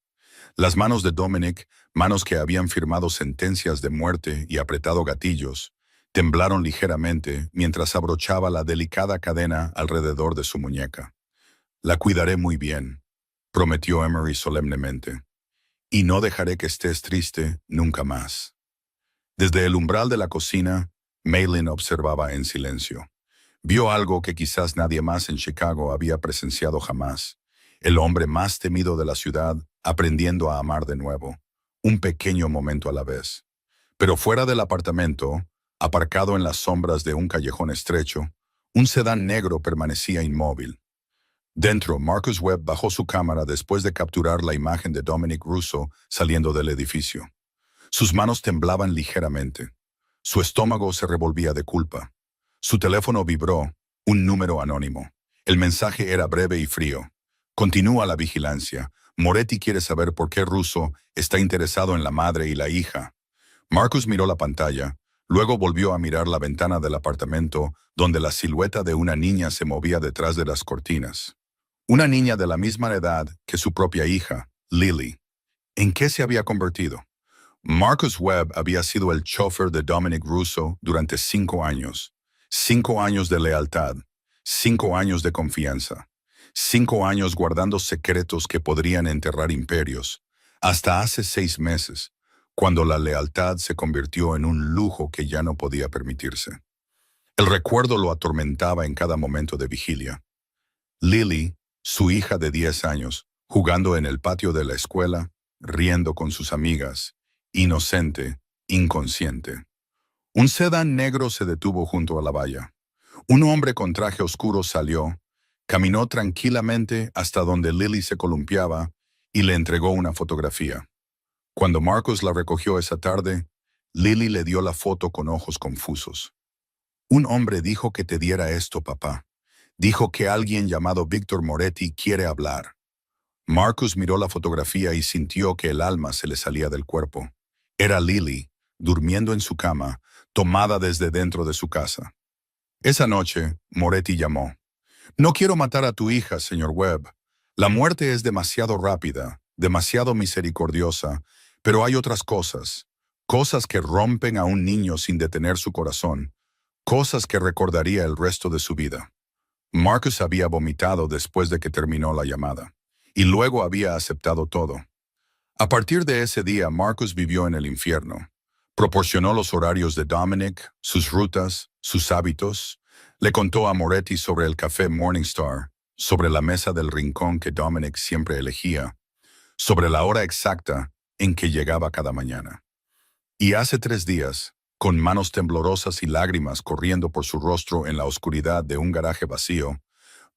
Las manos de Dominic, manos que habían firmado sentencias de muerte y apretado gatillos, temblaron ligeramente mientras abrochaba la delicada cadena alrededor de su muñeca. «La cuidaré muy bien», prometió Emery solemnemente. «Y no dejaré que estés triste nunca más». Desde el umbral de la cocina, Maylin observaba en silencio. Vio algo que quizás nadie más en Chicago había presenciado jamás. El hombre más temido de la ciudad aprendiendo a amar de nuevo, un pequeño momento a la vez. Pero fuera del apartamento, aparcado en las sombras de un callejón estrecho, un sedán negro permanecía inmóvil. Dentro, Marcus Webb bajó su cámara después de capturar la imagen de Dominic Russo saliendo del edificio. Sus manos temblaban ligeramente. Su estómago se revolvía de culpa. Su teléfono vibró, un número anónimo. El mensaje era breve y frío. «Continúa la vigilancia. Moretti quiere saber por qué Russo está interesado en la madre y la hija». Marcus miró la pantalla, luego volvió a mirar la ventana del apartamento donde la silueta de una niña se movía detrás de las cortinas. Una niña de la misma edad que su propia hija, Lily. ¿En qué se había convertido? Marcus Webb había sido el chofer de Dominic Russo durante 5 años. 5 años de lealtad, 5 años de confianza. 5 años guardando secretos que podrían enterrar imperios, hasta hace 6 meses, cuando la lealtad se convirtió en un lujo que ya no podía permitirse. El recuerdo lo atormentaba en cada momento de vigilia. Lily, su hija de 10 años, jugando en el patio de la escuela, riendo con sus amigas, inocente, inconsciente. Un sedán negro se detuvo junto a la valla. Un hombre con traje oscuro salió, caminó tranquilamente hasta donde Lily se columpiaba y le entregó una fotografía. Cuando Marcus la recogió esa tarde, Lily le dio la foto con ojos confusos. Un hombre dijo que te diera esto, papá. Dijo que alguien llamado Víctor Moretti quiere hablar. Marcus miró la fotografía y sintió que el alma se le salía del cuerpo. Era Lily, durmiendo en su cama, tomada desde dentro de su casa. Esa noche, Moretti llamó. No quiero matar a tu hija, señor Webb. La muerte es demasiado rápida, demasiado misericordiosa, pero hay otras cosas. Cosas que rompen a un niño sin detener su corazón. Cosas que recordaría el resto de su vida. Marcus había vomitado después de que terminó la llamada, y luego había aceptado todo. A partir de ese día, Marcus vivió en el infierno. Proporcionó los horarios de Dominic, sus rutas, sus hábitos. Le contó a Moretti sobre el café Morningstar, sobre la mesa del rincón que Dominic siempre elegía, sobre la hora exacta en que llegaba cada mañana. Y hace 3 días, con manos temblorosas y lágrimas corriendo por su rostro en la oscuridad de un garaje vacío,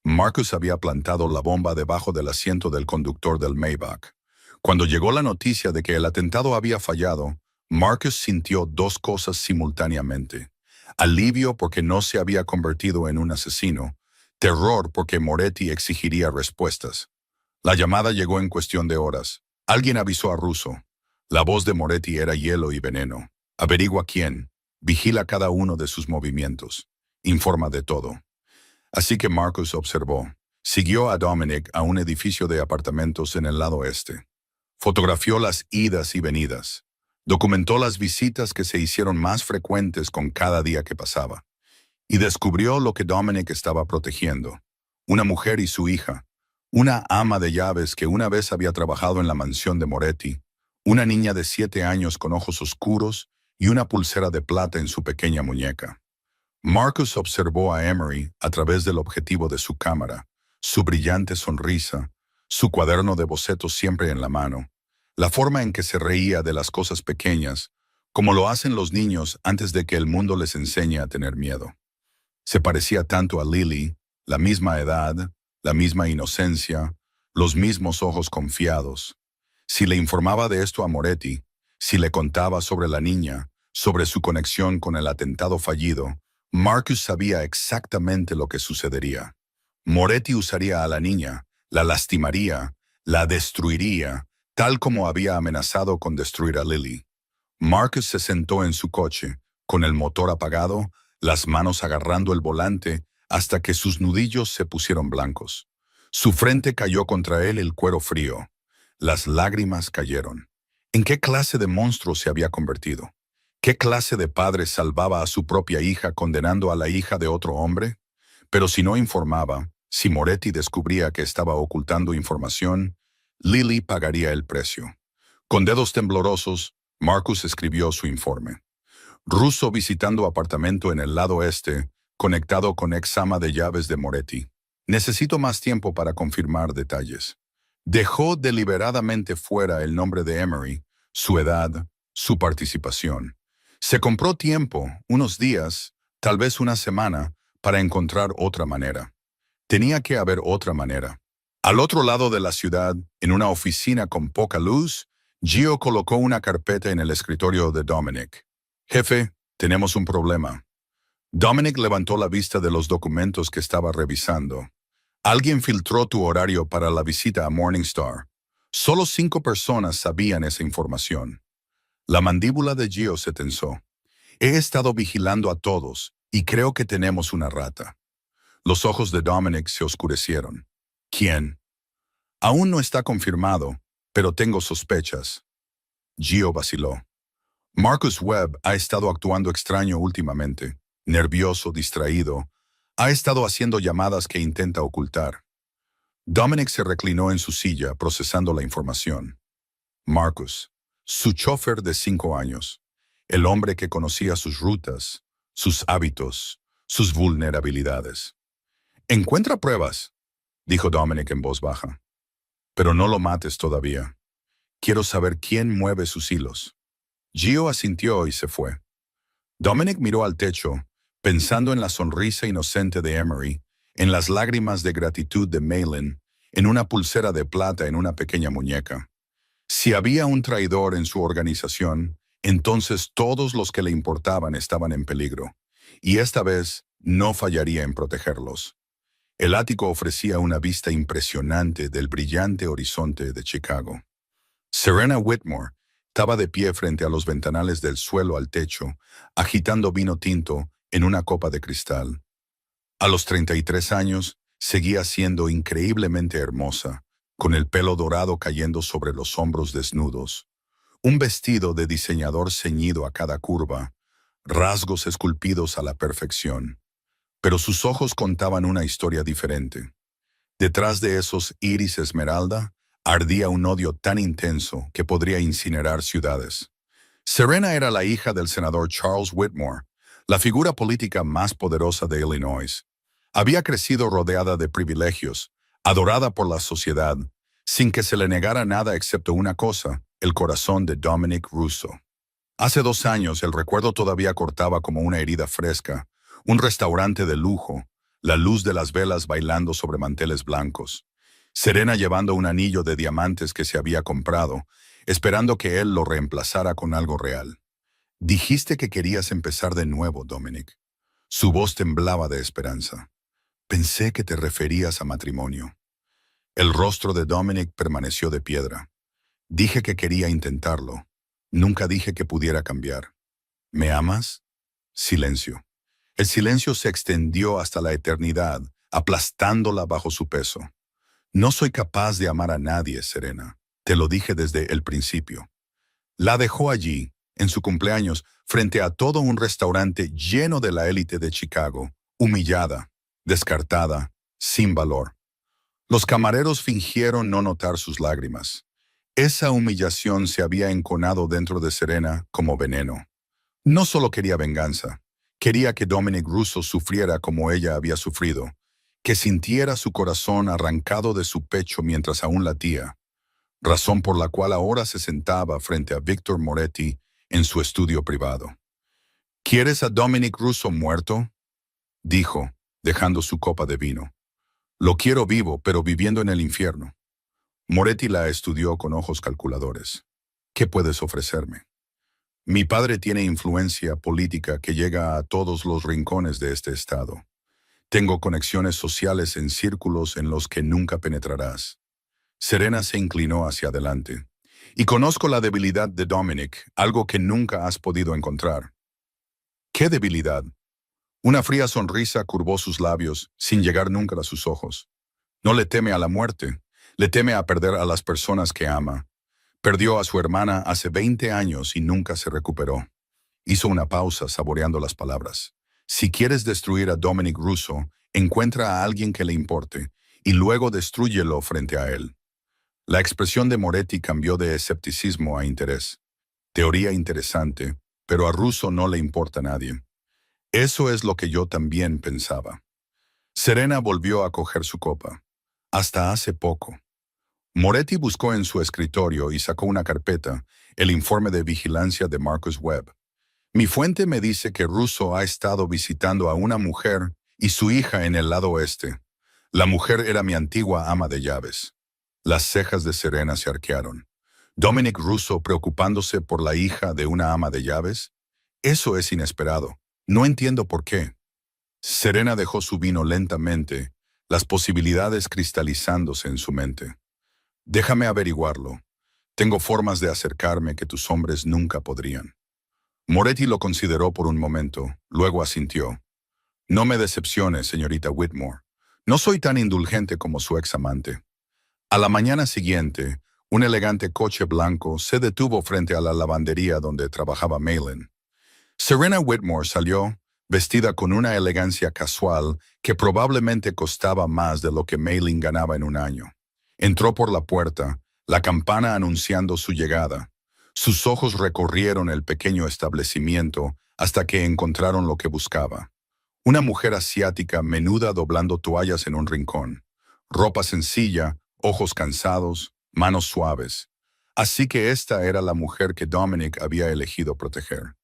Marcus había plantado la bomba debajo del asiento del conductor del Maybach. Cuando llegó la noticia de que el atentado había fallado, Marcus sintió 2 cosas simultáneamente. Alivio porque no se había convertido en un asesino, terror porque Moretti exigiría respuestas. La llamada llegó en cuestión de horas. Alguien avisó a Russo. La voz de Moretti era hielo y veneno. Averigua quién. Vigila cada uno de sus movimientos. Informa de todo. Así que Marcus observó. Siguió a Dominic a un edificio de apartamentos en el lado este. Fotografió las idas y venidas. Documentó las visitas que se hicieron más frecuentes con cada día que pasaba. Y descubrió lo que Dominic estaba protegiendo. Una mujer y su hija. Una ama de llaves que una vez había trabajado en la mansión de Moretti. Una niña de 7 años con ojos oscuros y una pulsera de plata en su pequeña muñeca. Marcus observó a Emery a través del objetivo de su cámara, su brillante sonrisa, su cuaderno de bocetos siempre en la mano, la forma en que se reía de las cosas pequeñas, como lo hacen los niños antes de que el mundo les enseñe a tener miedo. Se parecía tanto a Lily, la misma edad, la misma inocencia, los mismos ojos confiados. Si le informaba de esto a Moretti, si le contaba sobre la niña, sobre su conexión con el atentado fallido, Marcus sabía exactamente lo que sucedería. Moretti usaría a la niña, la lastimaría, la destruiría, tal como había amenazado con destruir a Lily. Marcus se sentó en su coche, con el motor apagado, las manos agarrando el volante, hasta que sus nudillos se pusieron blancos. Su frente cayó contra él el cuero frío. Las lágrimas cayeron. ¿En qué clase de monstruo se había convertido? ¿Qué clase de padre salvaba a su propia hija condenando a la hija de otro hombre? Pero si no informaba, si Moretti descubría que estaba ocultando información, Lily pagaría el precio. Con dedos temblorosos, Marcus escribió su informe. Russo visitando apartamento en el lado este, conectado con ex ama de llaves de Moretti. Necesito más tiempo para confirmar detalles. Dejó deliberadamente fuera el nombre de Emery, su edad, su participación. Se compró tiempo, unos días, tal vez una semana, para encontrar otra manera. Tenía que haber otra manera. Al otro lado de la ciudad, en una oficina con poca luz, Gio colocó una carpeta en el escritorio de Dominic. Jefe, tenemos un problema. Dominic levantó la vista de los documentos que estaba revisando. Alguien filtró tu horario para la visita a Morningstar. Solo 5 personas sabían esa información. La mandíbula de Gio se tensó. He estado vigilando a todos y creo que tenemos una rata. Los ojos de Dominic se oscurecieron. ¿Quién? Aún no está confirmado, pero tengo sospechas. Gio vaciló. Marcus Webb ha estado actuando extraño últimamente, nervioso, distraído. Ha estado haciendo llamadas que intenta ocultar. Dominic se reclinó en su silla procesando la información. Marcus, su chofer de 5 años, el hombre que conocía sus rutas, sus hábitos, sus vulnerabilidades. Encuentra pruebas, dijo Dominic en voz baja. Pero no lo mates todavía. Quiero saber quién mueve sus hilos. Gio asintió y se fue. Dominic miró al techo, pensando en la sonrisa inocente de Emery, en las lágrimas de gratitud de Malin, en una pulsera de plata en una pequeña muñeca. Si había un traidor en su organización, entonces todos los que le importaban estaban en peligro, y esta vez no fallaría en protegerlos. El ático ofrecía una vista impresionante del brillante horizonte de Chicago. Serena Whitmore estaba de pie frente a los ventanales del suelo al techo, agitando vino tinto en una copa de cristal. A los 33 años, seguía siendo increíblemente hermosa, con el pelo dorado cayendo sobre los hombros desnudos, un vestido de diseñador ceñido a cada curva, rasgos esculpidos a la perfección. Pero sus ojos contaban una historia diferente. Detrás de esos iris esmeralda, ardía un odio tan intenso que podría incinerar ciudades. Serena era la hija del senador Charles Whitmore, la figura política más poderosa de Illinois. Había crecido rodeada de privilegios, adorada por la sociedad, sin que se le negara nada excepto una cosa, el corazón de Dominic Russo. Hace 2 años el recuerdo todavía cortaba como una herida fresca, un restaurante de lujo, la luz de las velas bailando sobre manteles blancos. Serena llevando un anillo de diamantes que se había comprado, esperando que él lo reemplazara con algo real. Dijiste que querías empezar de nuevo, Dominic. Su voz temblaba de esperanza. Pensé que te referías a matrimonio. El rostro de Dominic permaneció de piedra. Dije que quería intentarlo. Nunca dije que pudiera cambiar. ¿Me amas? Silencio. El silencio se extendió hasta la eternidad, aplastándola bajo su peso. No soy capaz de amar a nadie, Serena. Te lo dije desde el principio. La dejó allí, en su cumpleaños, frente a todo un restaurante lleno de la élite de Chicago, humillada, descartada, sin valor. Los camareros fingieron no notar sus lágrimas. Esa humillación se había enconado dentro de Serena como veneno. No solo quería venganza, quería que Dominic Russo sufriera como ella había sufrido, que sintiera su corazón arrancado de su pecho mientras aún latía, razón por la cual ahora se sentaba frente a Victor Moretti en su estudio privado. ¿Quieres a Dominic Russo muerto?, dijo, dejando su copa de vino. Lo quiero vivo, pero viviendo en el infierno. Moretti la estudió con ojos calculadores. ¿Qué puedes ofrecerme? Mi padre tiene influencia política que llega a todos los rincones de este estado. Tengo conexiones sociales en círculos en los que nunca penetrarás. Serena se inclinó hacia adelante. Y conozco la debilidad de Dominic, algo que nunca has podido encontrar. ¿Qué debilidad? Una fría sonrisa curvó sus labios, sin llegar nunca a sus ojos. No le teme a la muerte, le teme a perder a las personas que ama. Perdió a su hermana hace 20 años y nunca se recuperó. Hizo una pausa saboreando las palabras. Si quieres destruir a Dominic Russo, encuentra a alguien que le importe, y luego destrúyelo frente a él. La expresión de Moretti cambió de escepticismo a interés. Teoría interesante, pero a Russo no le importa a nadie. Eso es lo que yo también pensaba. Serena volvió a coger su copa. Hasta hace poco. Moretti buscó en su escritorio y sacó una carpeta, el informe de vigilancia de Marcus Webb. Mi fuente me dice que Russo ha estado visitando a una mujer y su hija en el lado oeste. La mujer era mi antigua ama de llaves. Las cejas de Serena se arquearon. ¿Dominic Russo preocupándose por la hija de una ama de llaves? Eso es inesperado. No entiendo por qué. Serena dejó su vino lentamente, las posibilidades cristalizándose en su mente. Déjame averiguarlo. Tengo formas de acercarme que tus hombres nunca podrían. Moretti lo consideró por un momento, luego asintió. No me decepcione, señorita Whitmore. No soy tan indulgente como su ex amante. A la mañana siguiente, un elegante coche blanco se detuvo frente a la lavandería donde trabajaba Malin. Serena Whitmore salió, vestida con una elegancia casual que probablemente costaba más de lo que Maylin ganaba en un año. Entró por la puerta, la campana anunciando su llegada. Sus ojos recorrieron el pequeño establecimiento hasta que encontraron lo que buscaba. Una mujer asiática menuda doblando toallas en un rincón. Ropa sencilla, ojos cansados, manos suaves. Así que esta era la mujer que Dominic había elegido proteger.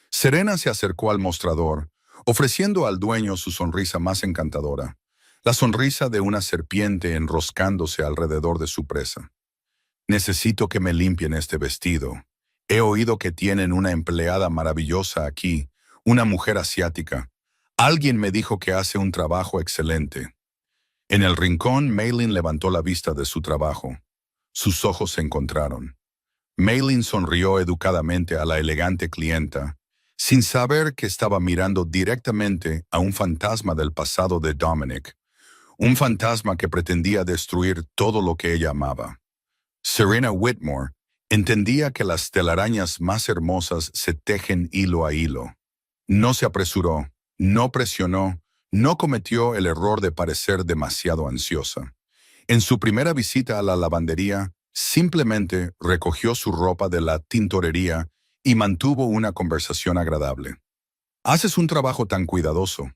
Serena se acercó al mostrador, ofreciendo al dueño su sonrisa más encantadora, la sonrisa de una serpiente enroscándose alrededor de su presa. Necesito que me limpien este vestido. He oído que tienen una empleada maravillosa aquí, una mujer asiática. Alguien me dijo que hace un trabajo excelente. En el rincón, Maylin levantó la vista de su trabajo. Sus ojos se encontraron. Maylin sonrió educadamente a la elegante clienta, sin saber que estaba mirando directamente a un fantasma del pasado de Dominic, un fantasma que pretendía destruir todo lo que ella amaba. Serena Whitmore entendía que las telarañas más hermosas se tejen hilo a hilo. No se apresuró, no presionó, no cometió el error de parecer demasiado ansiosa. En su primera visita a la lavandería, simplemente recogió su ropa de la tintorería y mantuvo una conversación agradable. «Haces un trabajo tan cuidadoso».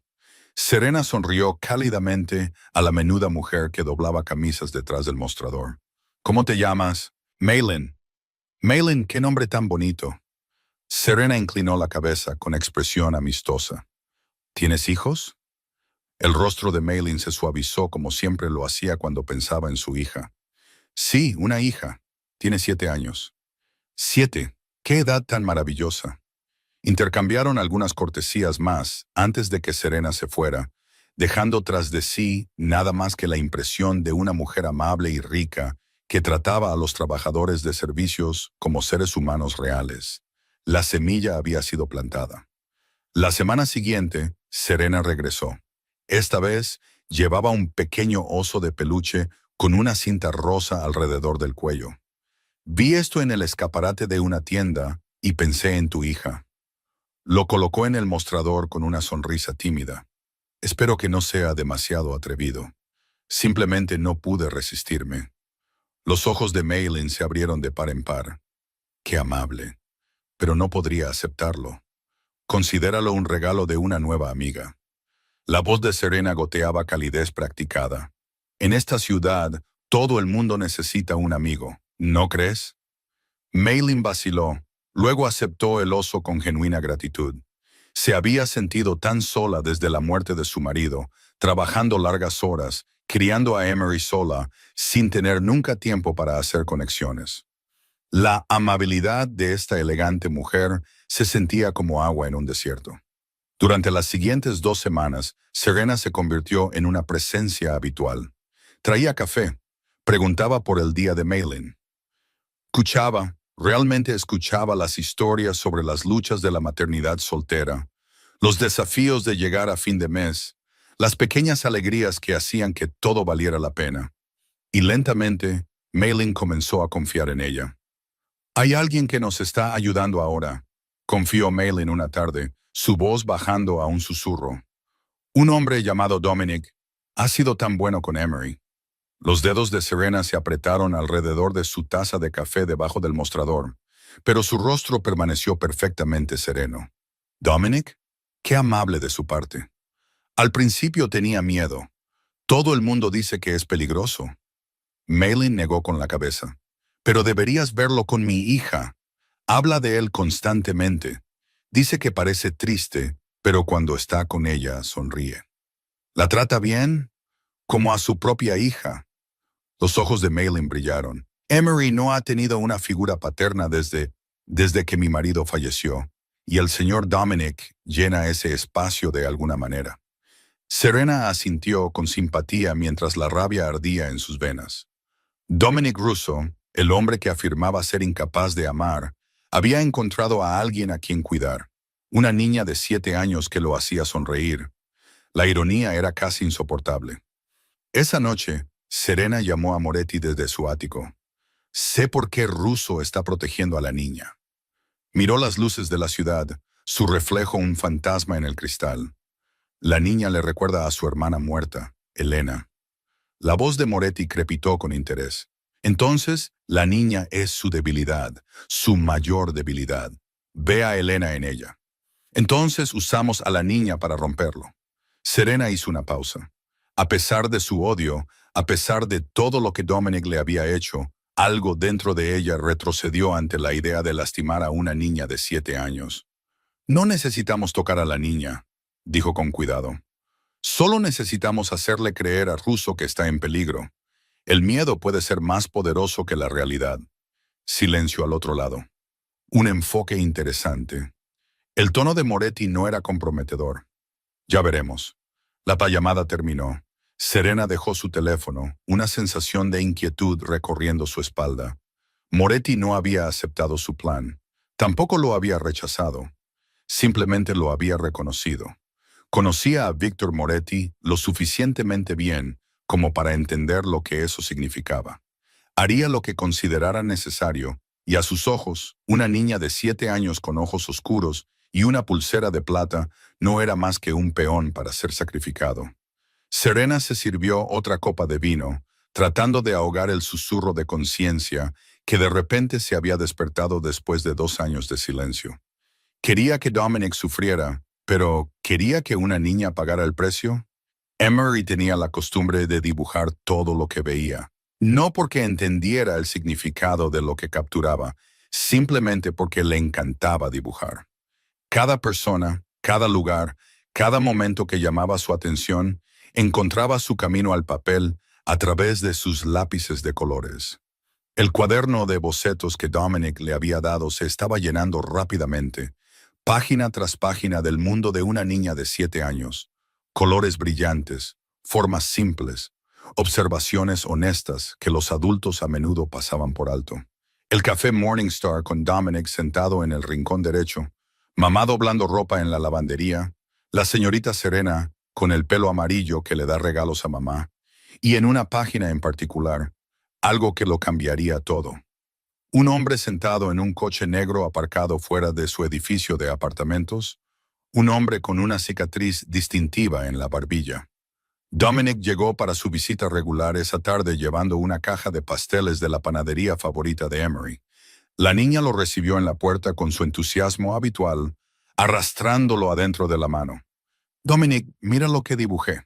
Serena sonrió cálidamente a la menuda mujer que doblaba camisas detrás del mostrador. «¿Cómo te llamas?» «Maylin». «Maylin, qué nombre tan bonito». Serena inclinó la cabeza con expresión amistosa. «¿Tienes hijos?» El rostro de Maylin se suavizó como siempre lo hacía cuando pensaba en su hija. «Sí, una hija. Tiene 7 años». «7. Qué edad tan maravillosa». Intercambiaron algunas cortesías más antes de que Serena se fuera, dejando tras de sí nada más que la impresión de una mujer amable y rica que trataba a los trabajadores de servicios como seres humanos reales. La semilla había sido plantada. La semana siguiente, Serena regresó. Esta vez llevaba un pequeño oso de peluche con una cinta rosa alrededor del cuello. «Vi esto en el escaparate de una tienda y pensé en tu hija». Lo colocó en el mostrador con una sonrisa tímida. «Espero que no sea demasiado atrevido. Simplemente no pude resistirme». Los ojos de Maylin se abrieron de par en par. «Qué amable. Pero no podría aceptarlo. Considéralo un regalo de una nueva amiga». La voz de Serena goteaba calidez practicada. «En esta ciudad, todo el mundo necesita un amigo, ¿no crees?» Maylin vaciló, luego aceptó el oso con genuina gratitud. Se había sentido tan sola desde la muerte de su marido, trabajando largas horas, criando a Emery sola, sin tener nunca tiempo para hacer conexiones. La amabilidad de esta elegante mujer se sentía como agua en un desierto. Durante las siguientes 2 semanas, Serena se convirtió en una presencia habitual. Traía café, preguntaba por el día de Maylin. Realmente escuchaba las historias sobre las luchas de la maternidad soltera, los desafíos de llegar a fin de mes, las pequeñas alegrías que hacían que todo valiera la pena. Y lentamente, Maylin comenzó a confiar en ella. «Hay alguien que nos está ayudando ahora», confió Maylin una tarde, su voz bajando a un susurro. «Un hombre llamado Dominic ha sido tan bueno con Emery». Los dedos de Serena se apretaron alrededor de su taza de café debajo del mostrador, pero su rostro permaneció perfectamente sereno. «¿Dominic? Qué amable de su parte». Al principio tenía miedo. «Todo el mundo dice que es peligroso». Maylin negó con la cabeza. «Pero deberías verlo con mi hija. Habla de él constantemente. Dice que parece triste, pero cuando está con ella sonríe. ¿La trata bien? Como a su propia hija». Los ojos de Maylin brillaron. «Emery no ha tenido una figura paterna desde que mi marido falleció, y el señor Dominic llena ese espacio de alguna manera». Serena asintió con simpatía mientras la rabia ardía en sus venas. Dominic Russo, el hombre que afirmaba ser incapaz de amar, había encontrado a alguien a quien cuidar, una niña de 7 años que lo hacía sonreír. La ironía era casi insoportable. Esa noche, Serena llamó a Moretti desde su ático. «Sé por qué Russo está protegiendo a la niña». Miró las luces de la ciudad, su reflejo un fantasma en el cristal. La niña le recuerda a su hermana muerta, Elena. La voz de Moretti crepitó con interés. Entonces, la niña es su debilidad, su mayor debilidad. Ve a Elena en ella. Entonces usamos a la niña para romperlo. Serena hizo una pausa. A pesar de su odio, a pesar de todo lo que Dominic le había hecho, algo dentro de ella retrocedió ante la idea de lastimar a una niña de 7 años. No necesitamos tocar a la niña, dijo con cuidado. Solo necesitamos hacerle creer a Russo que está en peligro. El miedo puede ser más poderoso que la realidad. Silencio al otro lado. Un enfoque interesante. El tono de Moretti no era comprometedor. Ya veremos. La llamada terminó. Serena dejó su teléfono, una sensación de inquietud recorriendo su espalda. Moretti no había aceptado su plan. Tampoco lo había rechazado. Simplemente lo había reconocido. Conocía a Víctor Moretti lo suficientemente bien como para entender lo que eso significaba. Haría lo que considerara necesario, y a sus ojos, una niña de 7 años con ojos oscuros y una pulsera de plata no era más que un peón para ser sacrificado. Serena se sirvió otra copa de vino, tratando de ahogar el susurro de conciencia que de repente se había despertado después de 2 años de silencio. Quería que Dominic sufriera, pero ¿quería que una niña pagara el precio? Emery tenía la costumbre de dibujar todo lo que veía, no porque entendiera el significado de lo que capturaba, simplemente porque le encantaba dibujar. Cada persona, cada lugar, cada momento que llamaba su atención, encontraba su camino al papel a través de sus lápices de colores. El cuaderno de bocetos que Dominic le había dado se estaba llenando rápidamente, página tras página del mundo de una niña de 7 años. Colores brillantes, formas simples, observaciones honestas que los adultos a menudo pasaban por alto. El café Morningstar con Dominic sentado en el rincón derecho, mamá doblando ropa en la lavandería, la señorita Serena con el pelo amarillo que le da regalos a mamá, y en una página en particular, algo que lo cambiaría todo. Un hombre sentado en un coche negro aparcado fuera de su edificio de apartamentos, un hombre con una cicatriz distintiva en la barbilla. Dominic llegó para su visita regular esa tarde llevando una caja de pasteles de la panadería favorita de Emery. La niña lo recibió en la puerta con su entusiasmo habitual, arrastrándolo adentro de la mano. Dominic, mira lo que dibujé.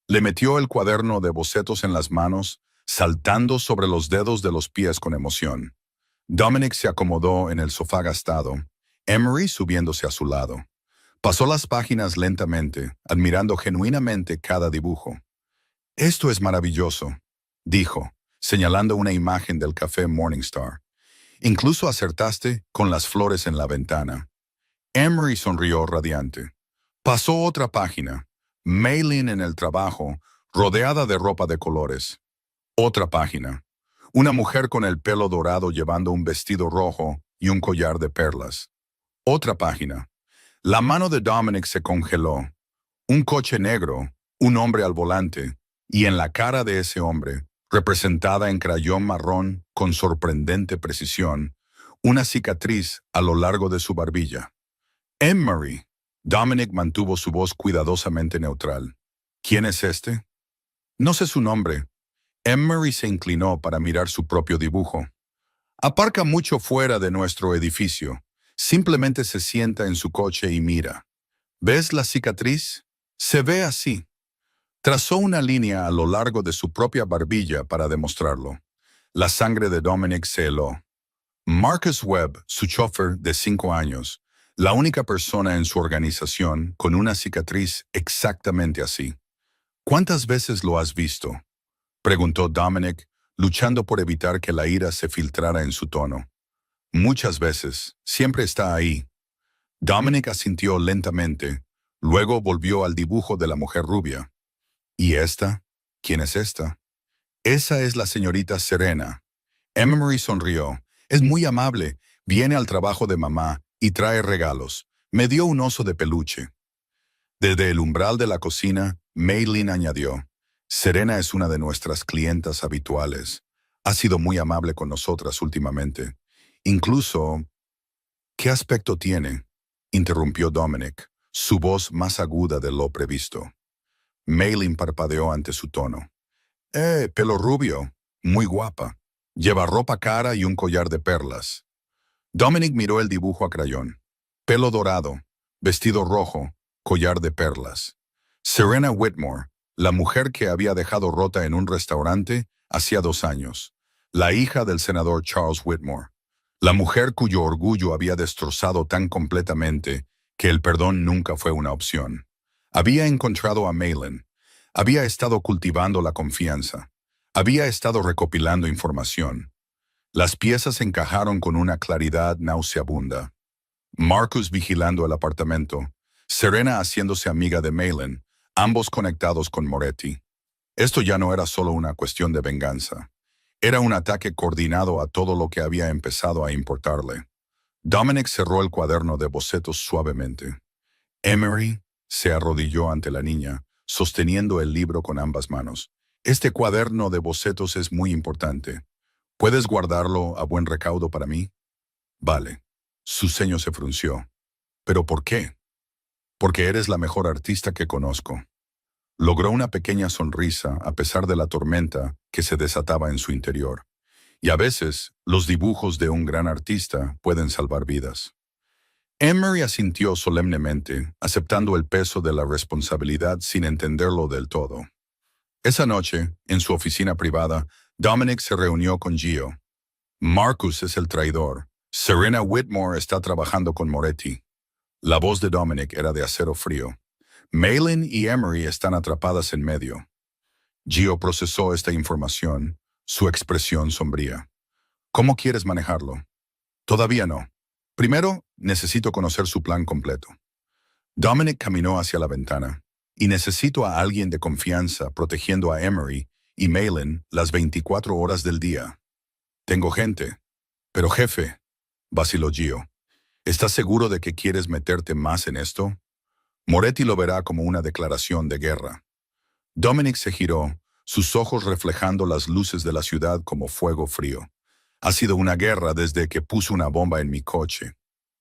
Le metió el cuaderno de bocetos en las manos, saltando sobre los dedos de los pies con emoción. Dominic se acomodó en el sofá gastado, Emery subiéndose a su lado. Pasó las páginas lentamente, admirando genuinamente cada dibujo. «Esto es maravilloso», dijo, señalando una imagen del café Morningstar. «Incluso acertaste con las flores en la ventana». Emery sonrió radiante. Pasó otra página, Maylin en el trabajo, rodeada de ropa de colores. Otra página, una mujer con el pelo dorado llevando un vestido rojo y un collar de perlas. Otra página. La mano de Dominic se congeló. Un coche negro, un hombre al volante, y en la cara de ese hombre, representada en crayón marrón con sorprendente precisión, una cicatriz a lo largo de su barbilla. «Emery», Dominic mantuvo su voz cuidadosamente neutral. «¿Quién es este?» «No sé su nombre». Emery se inclinó para mirar su propio dibujo. «Aparca mucho fuera de nuestro edificio. Simplemente se sienta en su coche y mira. ¿Ves la cicatriz? Se ve así». Trazó una línea a lo largo de su propia barbilla para demostrarlo. La sangre de Dominic se heló. Marcus Webb, su chofer de 5 años, la única persona en su organización con una cicatriz exactamente así. «¿Cuántas veces lo has visto?», preguntó Dominic, luchando por evitar que la ira se filtrara en su tono. «Muchas veces. Siempre está ahí». Dominic asintió lentamente, luego volvió al dibujo de la mujer rubia. «¿Y esta? ¿Quién es esta?» «Esa es la señorita Serena». Emery sonrió. «Es muy amable. Viene al trabajo de mamá y trae regalos. Me dio un oso de peluche». Desde el umbral de la cocina, Maylin añadió: «Serena es una de nuestras clientas habituales. Ha sido muy amable con nosotras últimamente. Incluso, ¿qué aspecto tiene?». interrumpió Dominic, su voz más aguda de lo previsto. Maylin parpadeó ante su tono. Pelo rubio, muy guapa. Lleva ropa cara y un collar de perlas. Dominic miró el dibujo a crayón. Pelo dorado, vestido rojo, collar de perlas. Serena Whitmore, la mujer que había dejado rota en un restaurante hacía 2 años. La hija del senador Charles Whitmore. La mujer cuyo orgullo había destrozado tan completamente que el perdón nunca fue una opción. Había encontrado a Maylin. Había estado cultivando la confianza. Había estado recopilando información. Las piezas encajaron con una claridad nauseabunda. Marcus vigilando el apartamento, Serena haciéndose amiga de Maylin, ambos conectados con Moretti. Esto ya no era solo una cuestión de venganza. Era un ataque coordinado a todo lo que había empezado a importarle. Dominic cerró el cuaderno de bocetos suavemente. Emery se arrodilló ante la niña, sosteniendo el libro con ambas manos. Este cuaderno de bocetos es muy importante. ¿Puedes guardarlo a buen recaudo para mí? Vale. Su ceño se frunció. ¿Pero por qué? Porque eres la mejor artista que conozco. Logró una pequeña sonrisa a pesar de la tormenta que se desataba en su interior. Y a veces, los dibujos de un gran artista pueden salvar vidas. Emery asintió solemnemente, aceptando el peso de la responsabilidad sin entenderlo del todo. Esa noche, en su oficina privada, Dominic se reunió con Gio. Marcus es el traidor. Serena Whitmore está trabajando con Moretti. La voz de Dominic era de acero frío. Maylin y Emery están atrapadas en medio. Gio procesó esta información, su expresión sombría. ¿Cómo quieres manejarlo? Todavía no. Primero, necesito conocer su plan completo. Dominic caminó hacia la ventana. Y necesito a alguien de confianza protegiendo a Emery y Maylin las 24 horas del día. Tengo gente. Pero jefe, vaciló Gio, ¿estás seguro de que quieres meterte más en esto? Moretti lo verá como una declaración de guerra. Dominic se giró, sus ojos reflejando las luces de la ciudad como fuego frío. Ha sido una guerra desde que puso una bomba en mi coche.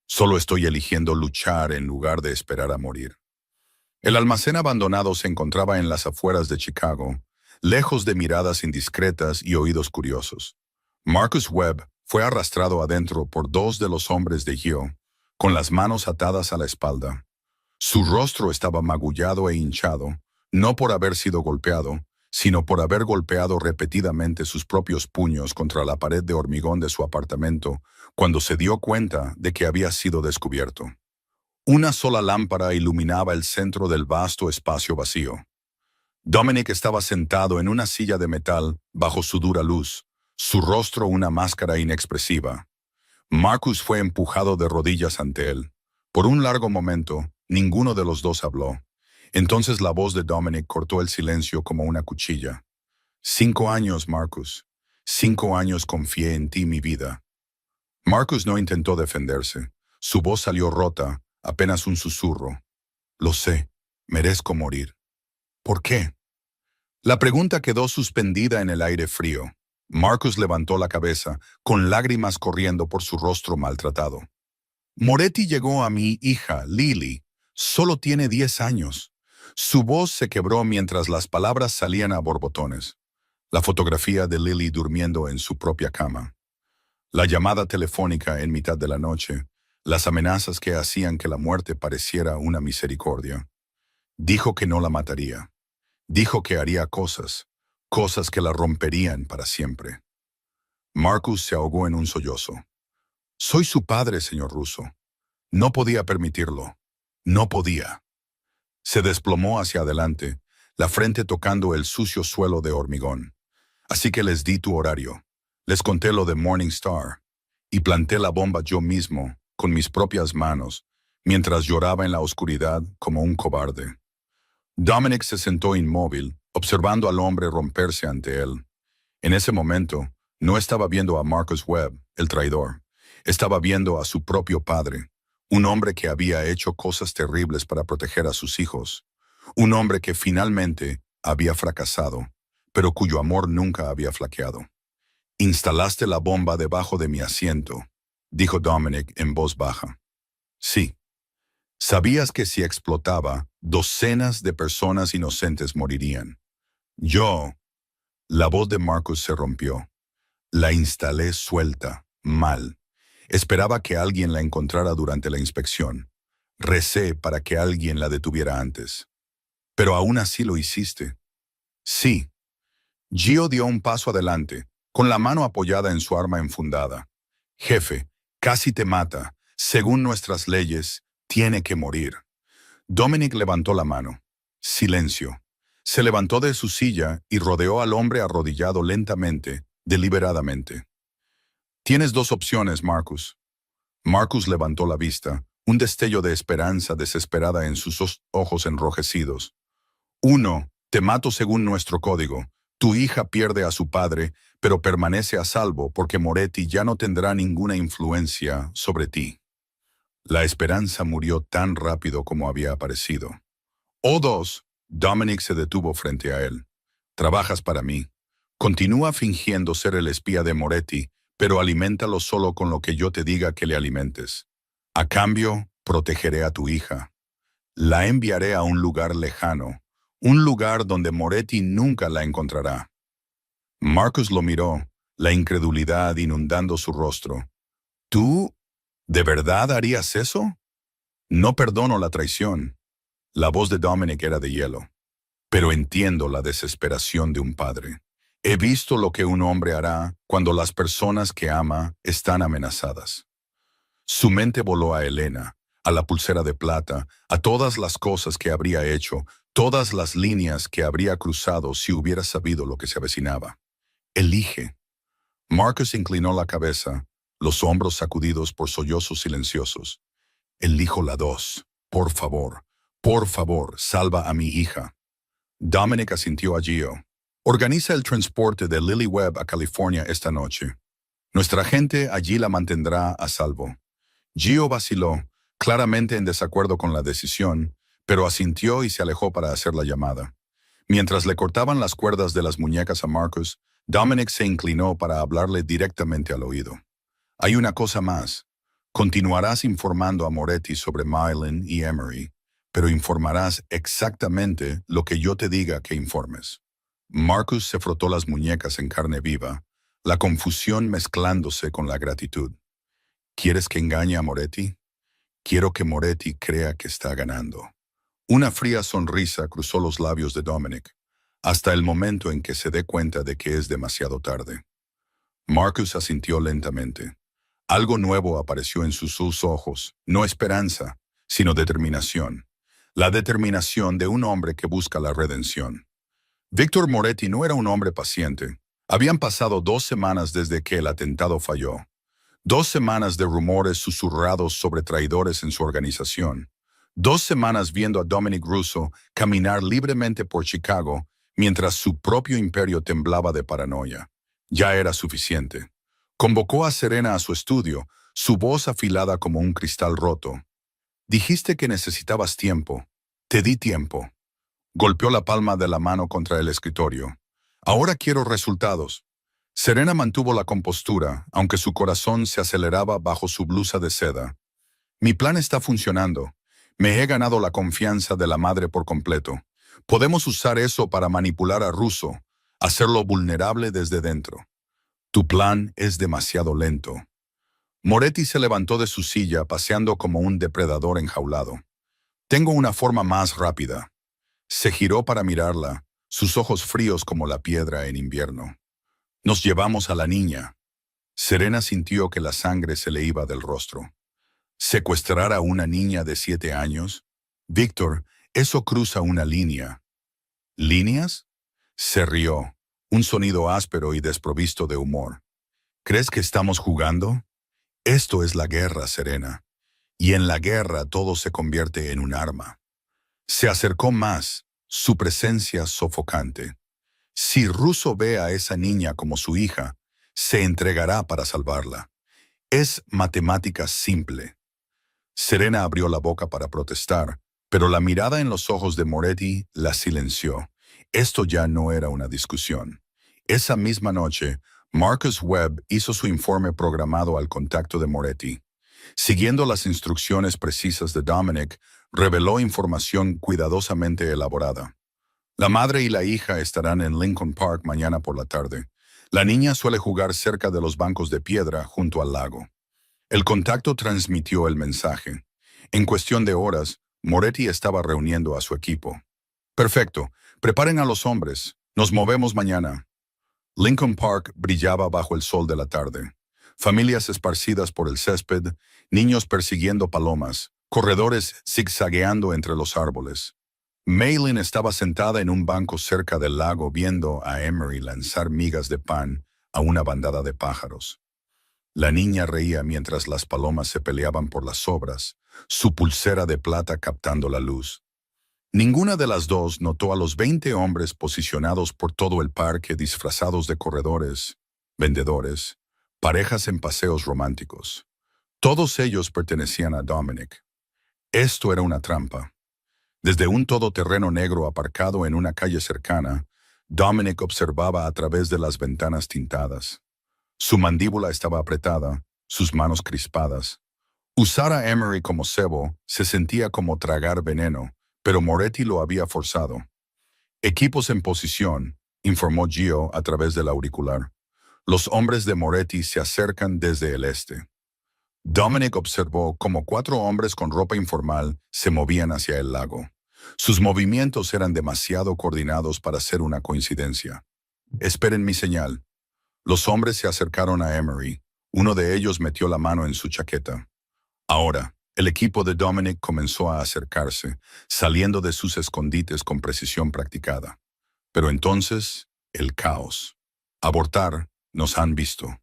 Solo estoy eligiendo luchar en lugar de esperar a morir. El almacén abandonado se encontraba en las afueras de Chicago, lejos de miradas indiscretas y oídos curiosos. Marcus Webb fue arrastrado adentro por 2 de los hombres de Gio, con las manos atadas a la espalda. Su rostro estaba magullado e hinchado, no por haber sido golpeado, sino por haber golpeado repetidamente sus propios puños contra la pared de hormigón de su apartamento cuando se dio cuenta de que había sido descubierto. Una sola lámpara iluminaba el centro del vasto espacio vacío. Dominic estaba sentado en una silla de metal bajo su dura luz, su rostro una máscara inexpresiva. Marcus fue empujado de rodillas ante él. Por un largo momento, ninguno de los dos habló. Entonces la voz de Dominic cortó el silencio como una cuchilla. 5 años, Marcus. 5 años confié en ti, mi vida. Marcus no intentó defenderse. Su voz salió rota, apenas un susurro. Lo sé, merezco morir. ¿Por qué? La pregunta quedó suspendida en el aire frío. Marcus levantó la cabeza, con lágrimas corriendo por su rostro maltratado. Moretti llegó a mi hija, Lily. Solo tiene 10 años. Su voz se quebró mientras las palabras salían a borbotones. La fotografía de Lily durmiendo en su propia cama. La llamada telefónica en mitad de la noche. Las amenazas que hacían que la muerte pareciera una misericordia. Dijo que no la mataría. Dijo que haría cosas que la romperían para siempre. Marcus se ahogó en un sollozo. Soy su padre, señor Russo. No podía permitirlo. No podía. Se desplomó hacia adelante, la frente tocando el sucio suelo de hormigón. Así que les di tu horario. Les conté lo de Morning Star. Y planté la bomba yo mismo, con mis propias manos, mientras lloraba en la oscuridad como un cobarde. Dominic se sentó inmóvil, observando al hombre romperse ante él. En ese momento, no estaba viendo a Marcus Webb, el traidor. Estaba viendo a su propio padre, un hombre que había hecho cosas terribles para proteger a sus hijos. Un hombre que finalmente había fracasado, pero cuyo amor nunca había flaqueado. Instalaste la bomba debajo de mi asiento, dijo Dominic en voz baja. Sí. Sabías que si explotaba, docenas de personas inocentes morirían. Yo, la voz de Marcus se rompió. La instalé suelta, mal. Esperaba que alguien la encontrara durante la inspección. Recé para que alguien la detuviera antes. Pero aún así lo hiciste. Sí. Gio dio un paso adelante, con la mano apoyada en su arma enfundada. Jefe, casi te mata. Según nuestras leyes, tiene que morir. Dominic levantó la mano. Silencio. Se levantó de su silla y rodeó al hombre arrodillado lentamente, deliberadamente. Tienes dos opciones, Marcus. Marcus levantó la vista, un destello de esperanza desesperada en sus ojos enrojecidos. Uno, te mato según nuestro código. Tu hija pierde a su padre, pero permanece a salvo porque Moretti ya no tendrá ninguna influencia sobre ti. La esperanza murió tan rápido como había aparecido. O dos, Dominic se detuvo frente a él. Trabajas para mí. Continúa fingiendo ser el espía de Moretti, pero aliméntalo solo con lo que yo te diga que le alimentes. A cambio, protegeré a tu hija. La enviaré a un lugar lejano, un lugar donde Moretti nunca la encontrará. Marcus lo miró, la incredulidad inundando su rostro. ¿Tú, de verdad harías eso? No perdono la traición. La voz de Dominic era de hielo. Pero entiendo la desesperación de un padre. He visto lo que un hombre hará cuando las personas que ama están amenazadas. Su mente voló a Elena, a la pulsera de plata, a todas las cosas que habría hecho, todas las líneas que habría cruzado si hubiera sabido lo que se avecinaba. Elige. Marcus inclinó la cabeza, los hombros sacudidos por sollozos silenciosos. Elijo la dos. Por favor, salva a mi hija. Dominic asintió a Gio. Organiza el transporte de Lily Webb a California esta noche. Nuestra gente allí la mantendrá a salvo. Gio vaciló, claramente en desacuerdo con la decisión, pero asintió y se alejó para hacer la llamada. Mientras le cortaban las cuerdas de las muñecas a Marcus, Dominic se inclinó para hablarle directamente al oído. Hay una cosa más. Continuarás informando a Moretti sobre Mylan y Emery, pero informarás exactamente lo que yo te diga que informes. Marcus se frotó las muñecas en carne viva, la confusión mezclándose con la gratitud. ¿Quieres que engañe a Moretti? Quiero que Moretti crea que está ganando. Una fría sonrisa cruzó los labios de Dominic, hasta el momento en que se dé cuenta de que es demasiado tarde. Marcus asintió lentamente. Algo nuevo apareció en sus ojos, no esperanza, sino determinación. La determinación de un hombre que busca la redención. Víctor Moretti no era un hombre paciente. Habían pasado 2 semanas desde que el atentado falló. 2 semanas de rumores susurrados sobre traidores en su organización. 2 semanas viendo a Dominic Russo caminar libremente por Chicago mientras su propio imperio temblaba de paranoia. Ya era suficiente. Convocó a Serena a su estudio, su voz afilada como un cristal roto. Dijiste que necesitabas tiempo. Te di tiempo. Golpeó la palma de la mano contra el escritorio. Ahora quiero resultados. Serena mantuvo la compostura, aunque su corazón se aceleraba bajo su blusa de seda. Mi plan está funcionando. Me he ganado la confianza de la madre por completo. Podemos usar eso para manipular a Russo, hacerlo vulnerable desde dentro. Tu plan es demasiado lento. Moretti se levantó de su silla paseando como un depredador enjaulado. Tengo una forma más rápida. Se giró para mirarla, sus ojos fríos como la piedra en invierno. Nos llevamos a la niña. Serena sintió que la sangre se le iba del rostro. ¿Secuestrar a una niña de 7 años? Víctor, eso cruza una línea. ¿Líneas? Se rió, un sonido áspero y desprovisto de humor. ¿Crees que estamos jugando? Esto es la guerra, Serena. Y en la guerra todo se convierte en un arma. Se acercó más, su presencia sofocante. Si Russo ve a esa niña como su hija, se entregará para salvarla. Es matemática simple. Serena abrió la boca para protestar, pero la mirada en los ojos de Moretti la silenció. Esto ya no era una discusión. Esa misma noche, Marcus Webb hizo su informe programado al contacto de Moretti. Siguiendo las instrucciones precisas de Dominic, reveló información cuidadosamente elaborada. La madre y la hija estarán en Lincoln Park mañana por la tarde. La niña suele jugar cerca de los bancos de piedra junto al lago. El contacto transmitió el mensaje. En cuestión de horas, Moretti estaba reuniendo a su equipo. Perfecto, preparen a los hombres. Nos movemos mañana. Lincoln Park brillaba bajo el sol de la tarde. Familias esparcidas por el césped, niños persiguiendo palomas, corredores zigzagueando entre los árboles. Maylin estaba sentada en un banco cerca del lago viendo a Emery lanzar migas de pan a una bandada de pájaros. La niña reía mientras las palomas se peleaban por las sobras, su pulsera de plata captando la luz. Ninguna de las dos notó a los 20 hombres posicionados por todo el parque disfrazados de corredores, vendedores, parejas en paseos románticos. Todos ellos pertenecían a Dominic. Esto era una trampa. Desde un todoterreno negro aparcado en una calle cercana, Dominic observaba a través de las ventanas tintadas. Su mandíbula estaba apretada, sus manos crispadas. Usar a Emery como cebo se sentía como tragar veneno, pero Moretti lo había forzado. Equipos en posición, informó Gio a través del auricular. Los hombres de Moretti se acercan desde el este. Dominic observó cómo 4 hombres con ropa informal se movían hacia el lago. Sus movimientos eran demasiado coordinados para ser una coincidencia. Esperen mi señal. Los hombres se acercaron a Emery. Uno de ellos metió la mano en su chaqueta. Ahora, el equipo de Dominic comenzó a acercarse, saliendo de sus escondites con precisión practicada. Pero entonces, el caos. Abortar, nos han visto.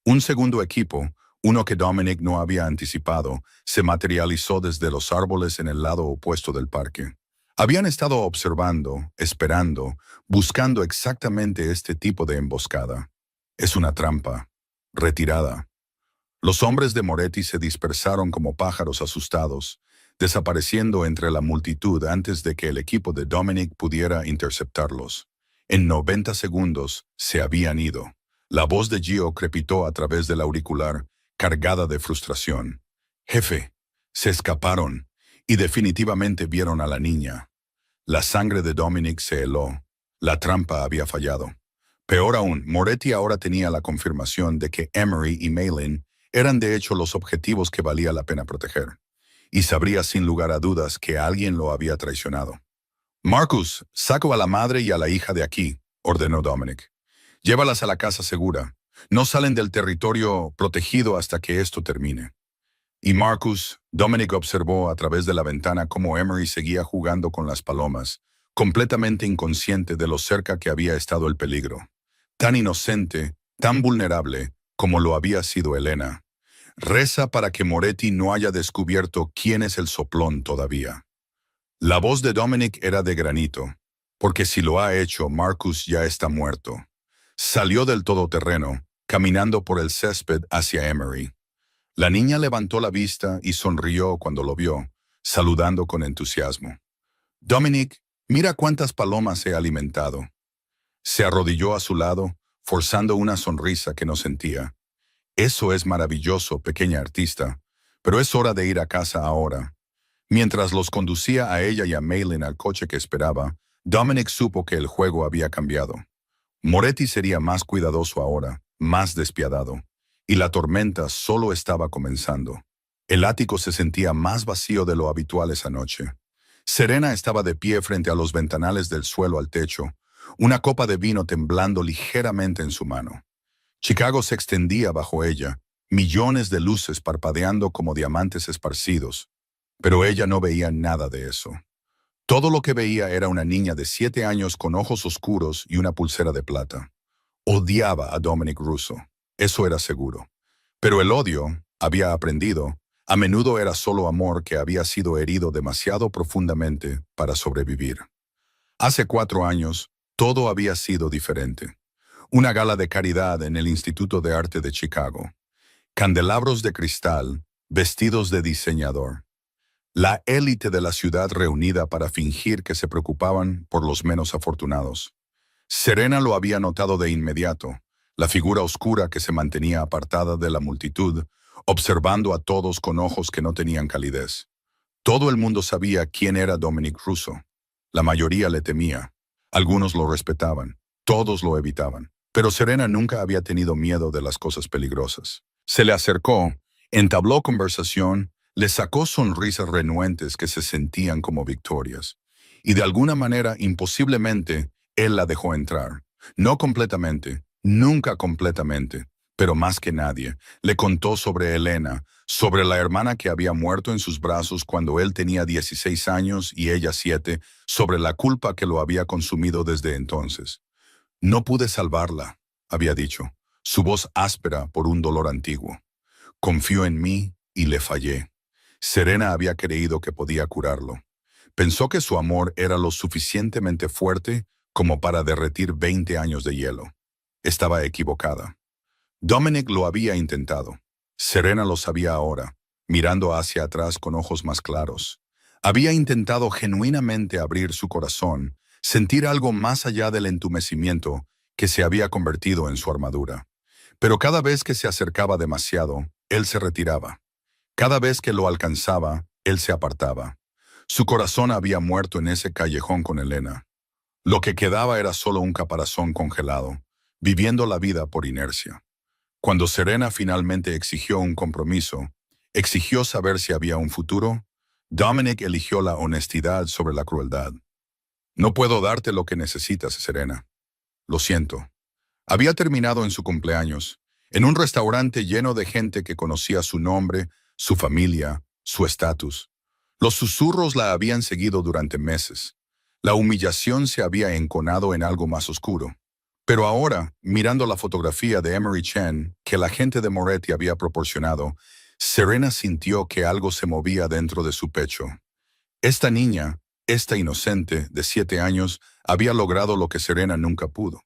Un segundo equipo, uno que Dominic no había anticipado, se materializó desde los árboles en el lado opuesto del parque. Habían estado observando, esperando, buscando exactamente este tipo de emboscada. Es una trampa. Retirada. Los hombres de Moretti se dispersaron como pájaros asustados, desapareciendo entre la multitud antes de que el equipo de Dominic pudiera interceptarlos. En 90 segundos se habían ido. La voz de Gio crepitó a través del auricular, cargada de frustración. Jefe, se escaparon y definitivamente vieron a la niña. La sangre de Dominic se heló. La trampa había fallado. Peor aún, Moretti ahora tenía la confirmación de que Emery y Maylin eran de hecho los objetivos que valía la pena proteger, y sabría sin lugar a dudas que alguien lo había traicionado. Marcus, saco a la madre y a la hija de aquí, ordenó Dominic. Llévalas a la casa segura. No salen del territorio protegido hasta que esto termine. Y Marcus, Dominic observó a través de la ventana cómo Emery seguía jugando con las palomas, completamente inconsciente de lo cerca que había estado el peligro. Tan inocente, tan vulnerable, como lo había sido Elena. Reza para que Moretti no haya descubierto quién es el soplón todavía. La voz de Dominic era de granito, porque si lo ha hecho, Marcus ya está muerto. Salió del todoterreno, caminando por el césped hacia Emery. La niña levantó la vista y sonrió cuando lo vio, saludando con entusiasmo. Dominic, mira cuántas palomas he alimentado. Se arrodilló a su lado, forzando una sonrisa que no sentía. Eso es maravilloso, pequeña artista, pero es hora de ir a casa ahora. Mientras los conducía a ella y a Maylin al coche que esperaba, Dominic supo que el juego había cambiado. Moretti sería más cuidadoso ahora, más despiadado, y la tormenta solo estaba comenzando. El ático se sentía más vacío de lo habitual esa noche. Serena estaba de pie frente a los ventanales del suelo al techo, una copa de vino temblando ligeramente en su mano. Chicago se extendía bajo ella, millones de luces parpadeando como diamantes esparcidos, pero ella no veía nada de eso. Todo lo que veía era una niña de 7 años con ojos oscuros y una pulsera de plata. Odiaba a Dominic Russo, eso era seguro. Pero el odio, había aprendido, a menudo era solo amor que había sido herido demasiado profundamente para sobrevivir. Hace 4 años, todo había sido diferente. Una gala de caridad en el Instituto de Arte de Chicago. Candelabros de cristal, vestidos de diseñador. La élite de la ciudad reunida para fingir que se preocupaban por los menos afortunados. Serena lo había notado de inmediato, la figura oscura que se mantenía apartada de la multitud, observando a todos con ojos que no tenían calidez. Todo el mundo sabía quién era Dominic Russo. La mayoría le temía. Algunos lo respetaban. Todos lo evitaban. Pero Serena nunca había tenido miedo de las cosas peligrosas. Se le acercó, entabló conversación, le sacó sonrisas renuentes que se sentían como victorias. Y de alguna manera, imposiblemente, él la dejó entrar. No completamente, nunca completamente, pero más que nadie. Le contó sobre Elena, sobre la hermana que había muerto en sus brazos cuando él tenía 16 años y ella 7, sobre la culpa que lo había consumido desde entonces. No pude salvarla, había dicho, su voz áspera por un dolor antiguo. Confió en mí y le fallé. Serena había creído que podía curarlo. Pensó que su amor era lo suficientemente fuerte como para derretir 20 años de hielo. Estaba equivocada. Dominic lo había intentado. Serena lo sabía ahora, mirando hacia atrás con ojos más claros. Había intentado genuinamente abrir su corazón, sentir algo más allá del entumecimiento que se había convertido en su armadura. Pero cada vez que se acercaba demasiado, él se retiraba. Cada vez que lo alcanzaba, él se apartaba. Su corazón había muerto en ese callejón con Elena. Lo que quedaba era solo un caparazón congelado, viviendo la vida por inercia. Cuando Serena finalmente exigió un compromiso, exigió saber si había un futuro, Dominic eligió la honestidad sobre la crueldad. No puedo darte lo que necesitas, Serena. Lo siento. Había terminado en su cumpleaños, en un restaurante lleno de gente que conocía su nombre, su familia, su estatus. Los susurros la habían seguido durante meses. La humillación se había enconado en algo más oscuro. Pero ahora, mirando la fotografía de Emery Chen que la gente de Moretti había proporcionado, Serena sintió que algo se movía dentro de su pecho. Esta niña, esta inocente, de 7 años, había logrado lo que Serena nunca pudo.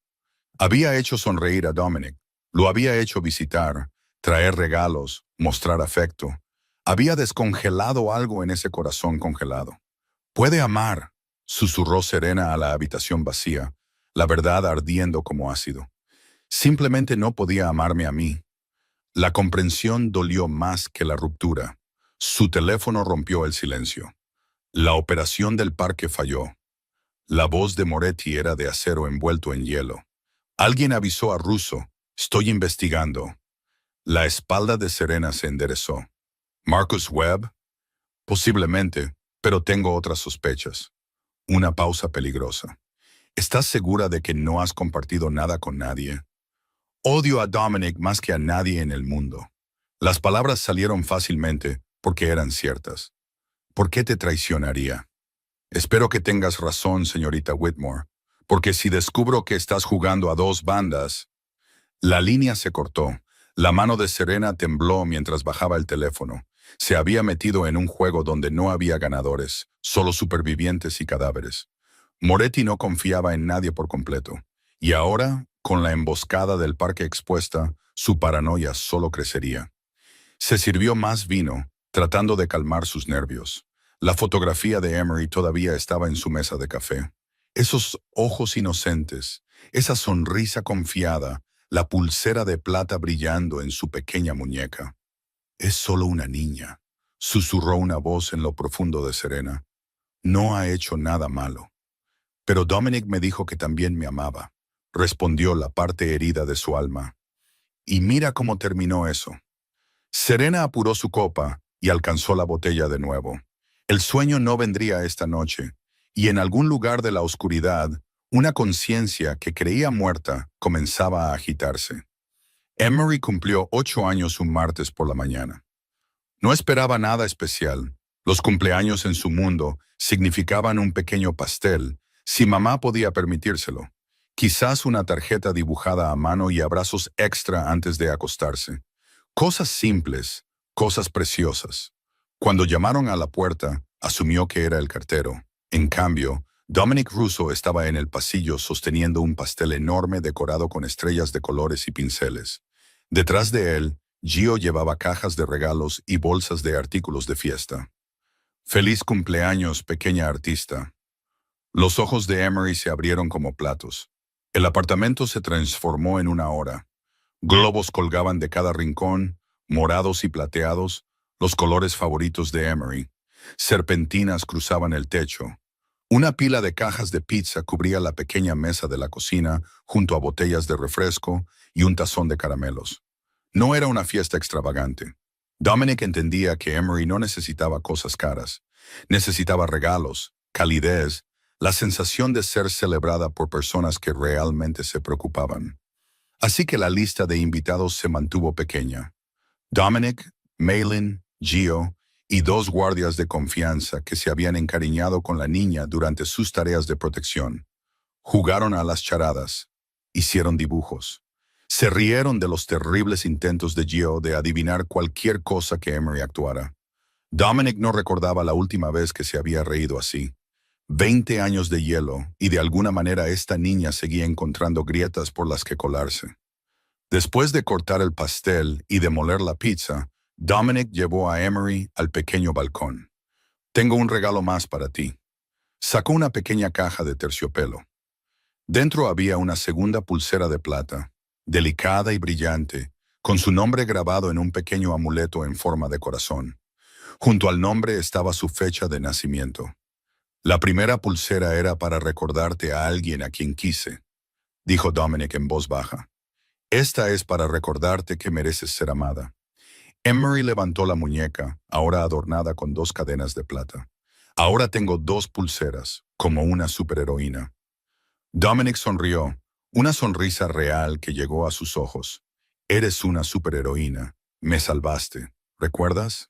Había hecho sonreír a Dominic, lo había hecho visitar, traer regalos, mostrar afecto. Había descongelado algo en ese corazón congelado. Puede amar, susurró Serena a la habitación vacía, la verdad ardiendo como ácido. Simplemente no podía amarme a mí. La comprensión dolió más que la ruptura. Su teléfono rompió el silencio. La operación del parque falló. La voz de Moretti era de acero envuelto en hielo. Alguien avisó a Russo. Estoy investigando. La espalda de Serena se enderezó. ¿Marcus Webb? Posiblemente, pero tengo otras sospechas. Una pausa peligrosa. ¿Estás segura de que no has compartido nada con nadie? Odio a Dominic más que a nadie en el mundo. Las palabras salieron fácilmente porque eran ciertas. ¿Por qué te traicionaría? Espero que tengas razón, señorita Whitmore, porque si descubro que estás jugando a dos bandas... La línea se cortó. La mano de Serena tembló mientras bajaba el teléfono. Se había metido en un juego donde no había ganadores, solo supervivientes y cadáveres. Moretti no confiaba en nadie por completo. Y ahora, con la emboscada del parque expuesta, su paranoia solo crecería. Se sirvió más vino, tratando de calmar sus nervios. La fotografía de Emery todavía estaba en su mesa de café. Esos ojos inocentes, esa sonrisa confiada, la pulsera de plata brillando en su pequeña muñeca. Es solo una niña, susurró una voz en lo profundo de Serena. No ha hecho nada malo. Pero Dominic me dijo que también me amaba, respondió la parte herida de su alma. Y mira cómo terminó eso. Serena apuró su copa y alcanzó la botella de nuevo. El sueño no vendría esta noche, y en algún lugar de la oscuridad, una conciencia que creía muerta comenzaba a agitarse. Emery cumplió 8 años un martes por la mañana. No esperaba nada especial. Los cumpleaños en su mundo significaban un pequeño pastel, si mamá podía permitírselo. Quizás una tarjeta dibujada a mano y abrazos extra antes de acostarse. Cosas simples, cosas preciosas. Cuando llamaron a la puerta, asumió que era el cartero. En cambio, Dominic Russo estaba en el pasillo sosteniendo un pastel enorme decorado con estrellas de colores y pinceles. Detrás de él, Gio llevaba cajas de regalos y bolsas de artículos de fiesta. Feliz cumpleaños, pequeña artista. Los ojos de Emery se abrieron como platos. El apartamento se transformó en una hora. Globos colgaban de cada rincón, morados y plateados, los colores favoritos de Emery. Serpentinas cruzaban el techo. Una pila de cajas de pizza cubría la pequeña mesa de la cocina junto a botellas de refresco y un tazón de caramelos. No era una fiesta extravagante. Dominic entendía que Emery no necesitaba cosas caras. Necesitaba regalos, calidez, la sensación de ser celebrada por personas que realmente se preocupaban. Así que la lista de invitados se mantuvo pequeña. Dominic, Maylin, Gio y dos guardias de confianza que se habían encariñado con la niña durante sus tareas de protección. Jugaron a las charadas, hicieron dibujos. Se rieron de los terribles intentos de Gio de adivinar cualquier cosa que Emery actuara. Dominic no recordaba la última vez que se había reído así. 20 años de hielo, y de alguna manera esta niña seguía encontrando grietas por las que colarse. Después de cortar el pastel y demoler la pizza, Dominic llevó a Emery al pequeño balcón. «Tengo un regalo más para ti». Sacó una pequeña caja de terciopelo. Dentro había una segunda pulsera de plata, delicada y brillante, con su nombre grabado en un pequeño amuleto en forma de corazón. Junto al nombre estaba su fecha de nacimiento. «La primera pulsera era para recordarte a alguien a quien quise», dijo Dominic en voz baja. «Esta es para recordarte que mereces ser amada». Emery levantó la muñeca, ahora adornada con dos cadenas de plata. «Ahora tengo dos pulseras, como una superheroína». Dominic sonrió, una sonrisa real que llegó a sus ojos. «Eres una superheroína. Me salvaste. ¿Recuerdas?»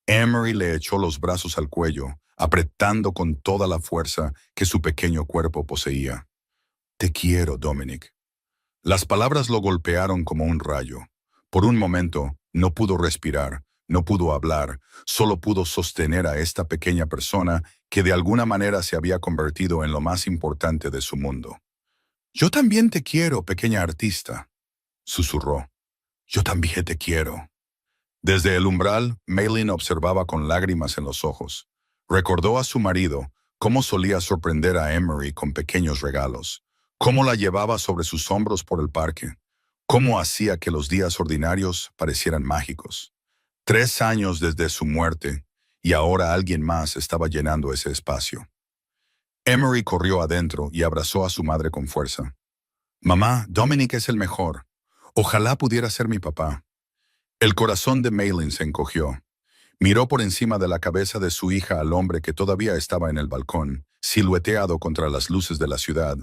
Emery le echó los brazos al cuello, apretando con toda la fuerza que su pequeño cuerpo poseía. «Te quiero, Dominic». Las palabras lo golpearon como un rayo. Por un momento, no pudo respirar, no pudo hablar, solo pudo sostener a esta pequeña persona que de alguna manera se había convertido en lo más importante de su mundo. «Yo también te quiero, pequeña artista», susurró. «Yo también te quiero». Desde el umbral, Maylin observaba con lágrimas en los ojos. Recordó a su marido cómo solía sorprender a Emery con pequeños regalos, cómo la llevaba sobre sus hombros por el parque, cómo hacía que los días ordinarios parecieran mágicos. 3 años desde su muerte, y ahora alguien más estaba llenando ese espacio. Emery corrió adentro y abrazó a su madre con fuerza. «Mamá, Dominic es el mejor. Ojalá pudiera ser mi papá». El corazón de Maylin se encogió. Miró por encima de la cabeza de su hija al hombre que todavía estaba en el balcón, silueteado contra las luces de la ciudad.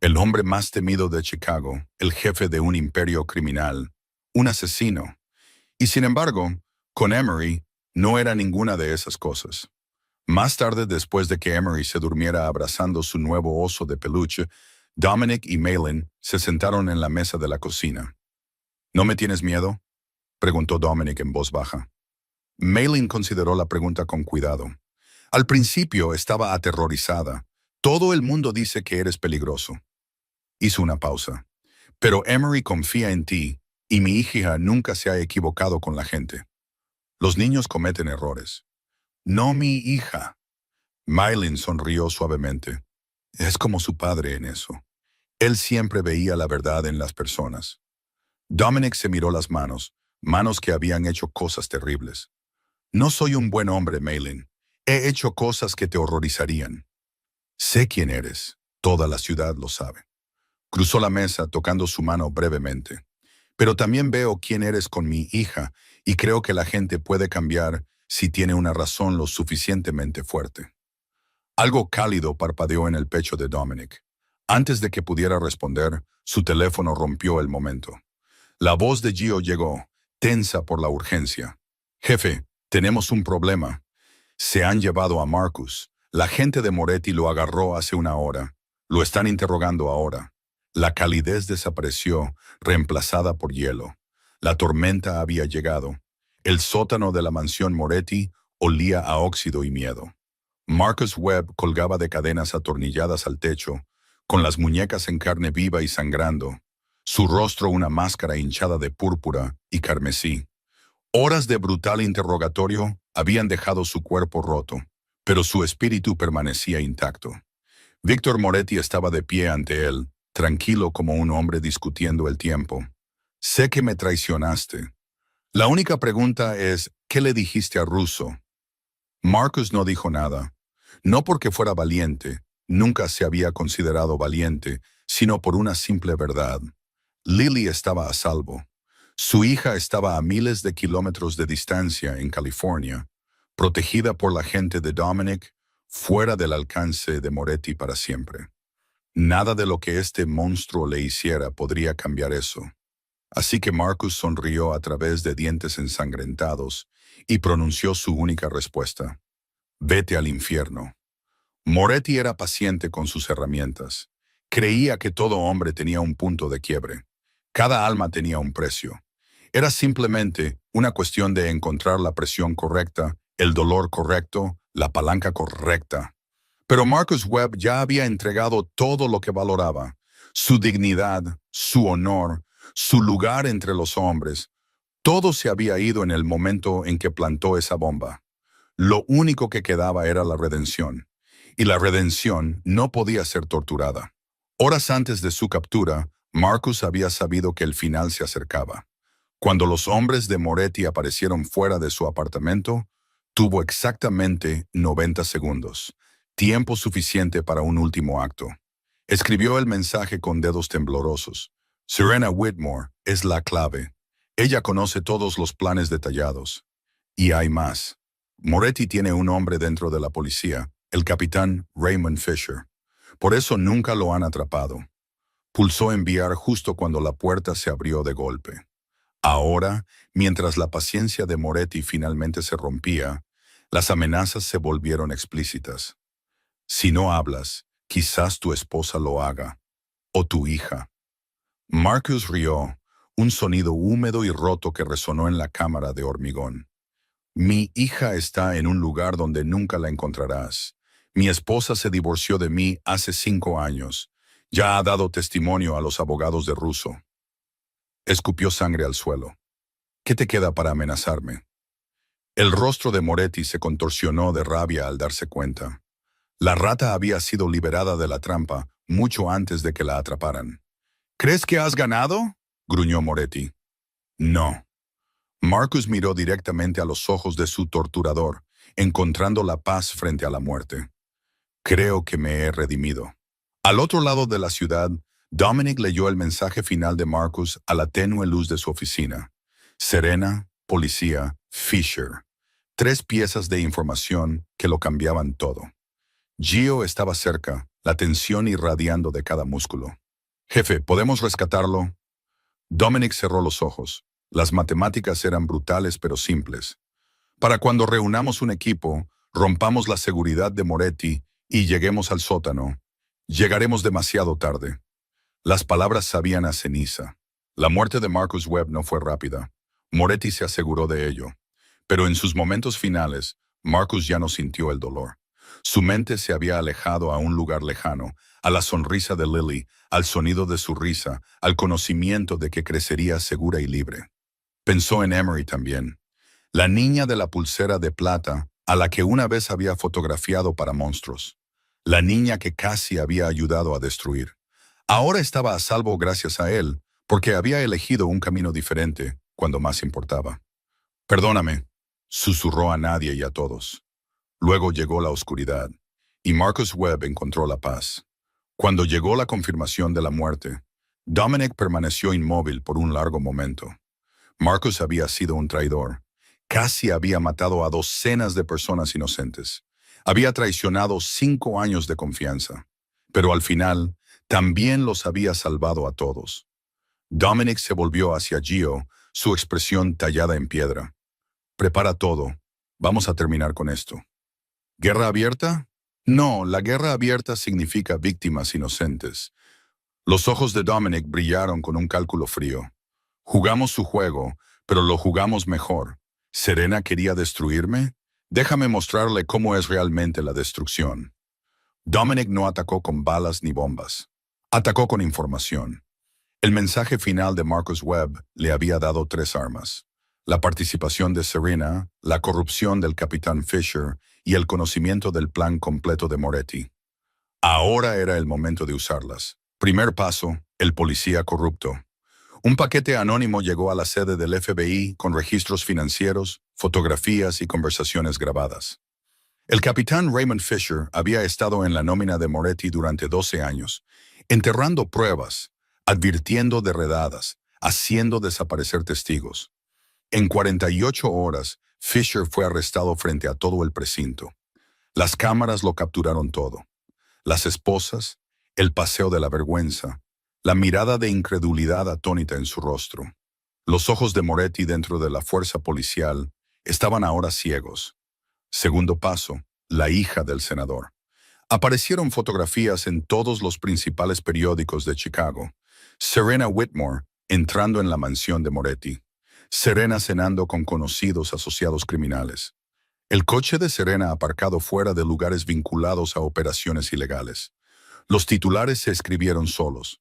El hombre más temido de Chicago, el jefe de un imperio criminal, un asesino. Y sin embargo, con Emery no era ninguna de esas cosas. Más tarde, después de que Emery se durmiera abrazando su nuevo oso de peluche, Dominic y Maylin se sentaron en la mesa de la cocina. «¿No me tienes miedo?», preguntó Dominic en voz baja. Maylin consideró la pregunta con cuidado. Al principio estaba aterrorizada. «Todo el mundo dice que eres peligroso». Hizo una pausa. «Pero Emery confía en ti, y mi hija nunca se ha equivocado con la gente. Los niños cometen errores». «No mi hija». Maylin sonrió suavemente. «Es como su padre en eso. Él siempre veía la verdad en las personas». Dominic se miró las manos, manos que habían hecho cosas terribles. «No soy un buen hombre, Maylin. He hecho cosas que te horrorizarían». «Sé quién eres. Toda la ciudad lo sabe». Cruzó la mesa tocando su mano brevemente. «Pero también veo quién eres con mi hija y creo que la gente puede cambiar si tiene una razón lo suficientemente fuerte». Algo cálido parpadeó en el pecho de Dominic. Antes de que pudiera responder, su teléfono rompió el momento. La voz de Gio llegó, tensa por la urgencia. «Jefe, tenemos un problema. Se han llevado a Marcus. La gente de Moretti lo agarró hace una hora. Lo están interrogando ahora». La calidez desapareció, reemplazada por hielo. La tormenta había llegado. El sótano de la mansión Moretti olía a óxido y miedo. Marcus Webb colgaba de cadenas atornilladas al techo, con las muñecas en carne viva y sangrando, su rostro una máscara hinchada de púrpura y carmesí. Horas de brutal interrogatorio habían dejado su cuerpo roto, pero su espíritu permanecía intacto. Víctor Moretti estaba de pie ante él, tranquilo como un hombre discutiendo el tiempo. «Sé que me traicionaste». La única pregunta es, ¿qué le dijiste a Russo? Marcus no dijo nada. No porque fuera valiente, nunca se había considerado valiente, sino por una simple verdad. Lily estaba a salvo. Su hija estaba a miles de kilómetros de distancia en California, protegida por la gente de Dominic, fuera del alcance de Moretti para siempre. Nada de lo que este monstruo le hiciera podría cambiar eso. Así que Marcus sonrió a través de dientes ensangrentados y pronunció su única respuesta. Vete al infierno. Moretti era paciente con sus herramientas. Creía que todo hombre tenía un punto de quiebre. Cada alma tenía un precio. Era simplemente una cuestión de encontrar la presión correcta, el dolor correcto, la palanca correcta. Pero Marcus Webb ya había entregado todo lo que valoraba. Su dignidad, su honor, su lugar entre los hombres. Todo se había ido en el momento en que plantó esa bomba. Lo único que quedaba era la redención. Y la redención no podía ser torturada. Horas antes de su captura, Marcus había sabido que el final se acercaba. Cuando los hombres de Moretti aparecieron fuera de su apartamento, tuvo exactamente 90 segundos, tiempo suficiente para un último acto. Escribió el mensaje con dedos temblorosos. Serena Whitmore es la clave. Ella conoce todos los planes detallados. Y hay más. Moretti tiene un hombre dentro de la policía, el capitán Raymond Fisher. Por eso nunca lo han atrapado. Pulsó enviar justo cuando la puerta se abrió de golpe. Ahora, mientras la paciencia de Moretti finalmente se rompía, las amenazas se volvieron explícitas. Si no hablas, quizás tu esposa lo haga, o tu hija. Marcus rió, un sonido húmedo y roto que resonó en la cámara de hormigón. Mi hija está en un lugar donde nunca la encontrarás. Mi esposa se divorció de mí hace 5 años. Ya ha dado testimonio a los abogados de Russo. Escupió sangre al suelo. ¿Qué te queda para amenazarme? El rostro de Moretti se contorsionó de rabia al darse cuenta. La rata había sido liberada de la trampa mucho antes de que la atraparan. ¿Crees que has ganado?, gruñó Moretti. No. Marcus miró directamente a los ojos de su torturador, encontrando la paz frente a la muerte. Creo que me he redimido. Al otro lado de la ciudad, Dominic leyó el mensaje final de Marcus a la tenue luz de su oficina. Serena, policía, Fisher. 3 piezas de información que lo cambiaban todo. Gio estaba cerca, la tensión irradiando de cada músculo. Jefe, ¿podemos rescatarlo? Dominic cerró los ojos. Las matemáticas eran brutales pero simples. Para cuando reunamos un equipo, rompamos la seguridad de Moretti y lleguemos al sótano, llegaremos demasiado tarde. Las palabras sabían a ceniza. La muerte de Marcus Webb no fue rápida. Moretti se aseguró de ello. Pero en sus momentos finales, Marcus ya no sintió el dolor. Su mente se había alejado a un lugar lejano, a la sonrisa de Lily, al sonido de su risa, al conocimiento de que crecería segura y libre. Pensó en Emery también, la niña de la pulsera de plata a la que una vez había fotografiado para monstruos. La niña que casi había ayudado a destruir. Ahora estaba a salvo gracias a él, porque había elegido un camino diferente cuando más importaba. Perdóname, susurró a nadie y a todos. Luego llegó la oscuridad, y Marcus Webb encontró la paz. Cuando llegó la confirmación de la muerte, Dominic permaneció inmóvil por un largo momento. Marcus había sido un traidor. Casi había matado a docenas de personas inocentes. Había traicionado 5 años de confianza. Pero al final, también los había salvado a todos. Dominic se volvió hacia Gio, su expresión tallada en piedra. Prepara todo. Vamos a terminar con esto. ¿Guerra abierta? No, la guerra abierta significa víctimas inocentes. Los ojos de Dominic brillaron con un cálculo frío. Jugamos su juego, pero lo jugamos mejor. ¿Serena quería destruirme? Déjame mostrarle cómo es realmente la destrucción. Dominic no atacó con balas ni bombas. Atacó con información. El mensaje final de Marcus Webb le había dado 3 armas. La participación de Serena, la corrupción del capitán Fisher y el conocimiento del plan completo de Moretti. Ahora era el momento de usarlas. Primer paso, el policía corrupto. Un paquete anónimo llegó a la sede del FBI con registros financieros, fotografías y conversaciones grabadas. El capitán Raymond Fisher había estado en la nómina de Moretti durante 12 años, enterrando pruebas, advirtiendo de redadas, haciendo desaparecer testigos. En 48 horas, Fisher fue arrestado frente a todo el precinto. Las cámaras lo capturaron todo. Las esposas, el paseo de la vergüenza, la mirada de incredulidad atónita en su rostro. Los ojos de Moretti dentro de la fuerza policial estaban ahora ciegos. Segundo paso, la hija del senador. Aparecieron fotografías en todos los principales periódicos de Chicago. Serena Whitmore entrando en la mansión de Moretti. Serena cenando con conocidos asociados criminales. El coche de Serena aparcado fuera de lugares vinculados a operaciones ilegales. Los titulares se escribieron solos.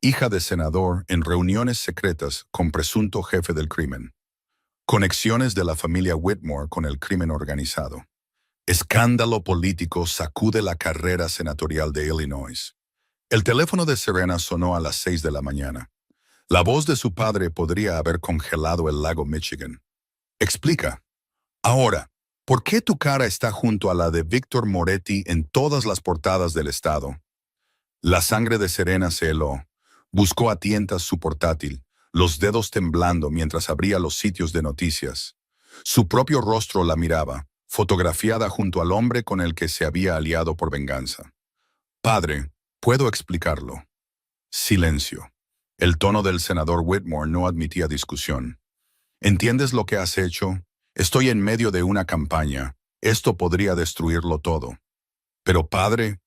Hija de senador en reuniones secretas con presunto jefe del crimen. Conexiones de la familia Whitmore con el crimen organizado. Escándalo político sacude la carrera senatorial de Illinois. El teléfono de Serena sonó a las 6 de la mañana. La voz de su padre podría haber congelado el lago Michigan. Explica. Ahora, ¿por qué tu cara está junto a la de Víctor Moretti en todas las portadas del estado? La sangre de Serena se heló. Buscó a tientas su portátil, los dedos temblando mientras abría los sitios de noticias. Su propio rostro la miraba, fotografiada junto al hombre con el que se había aliado por venganza. Padre, puedo explicarlo. Silencio. El tono del senador Whitmore no admitía discusión. ¿Entiendes lo que has hecho? Estoy en medio de una campaña. Esto podría destruirlo todo. Pero padre,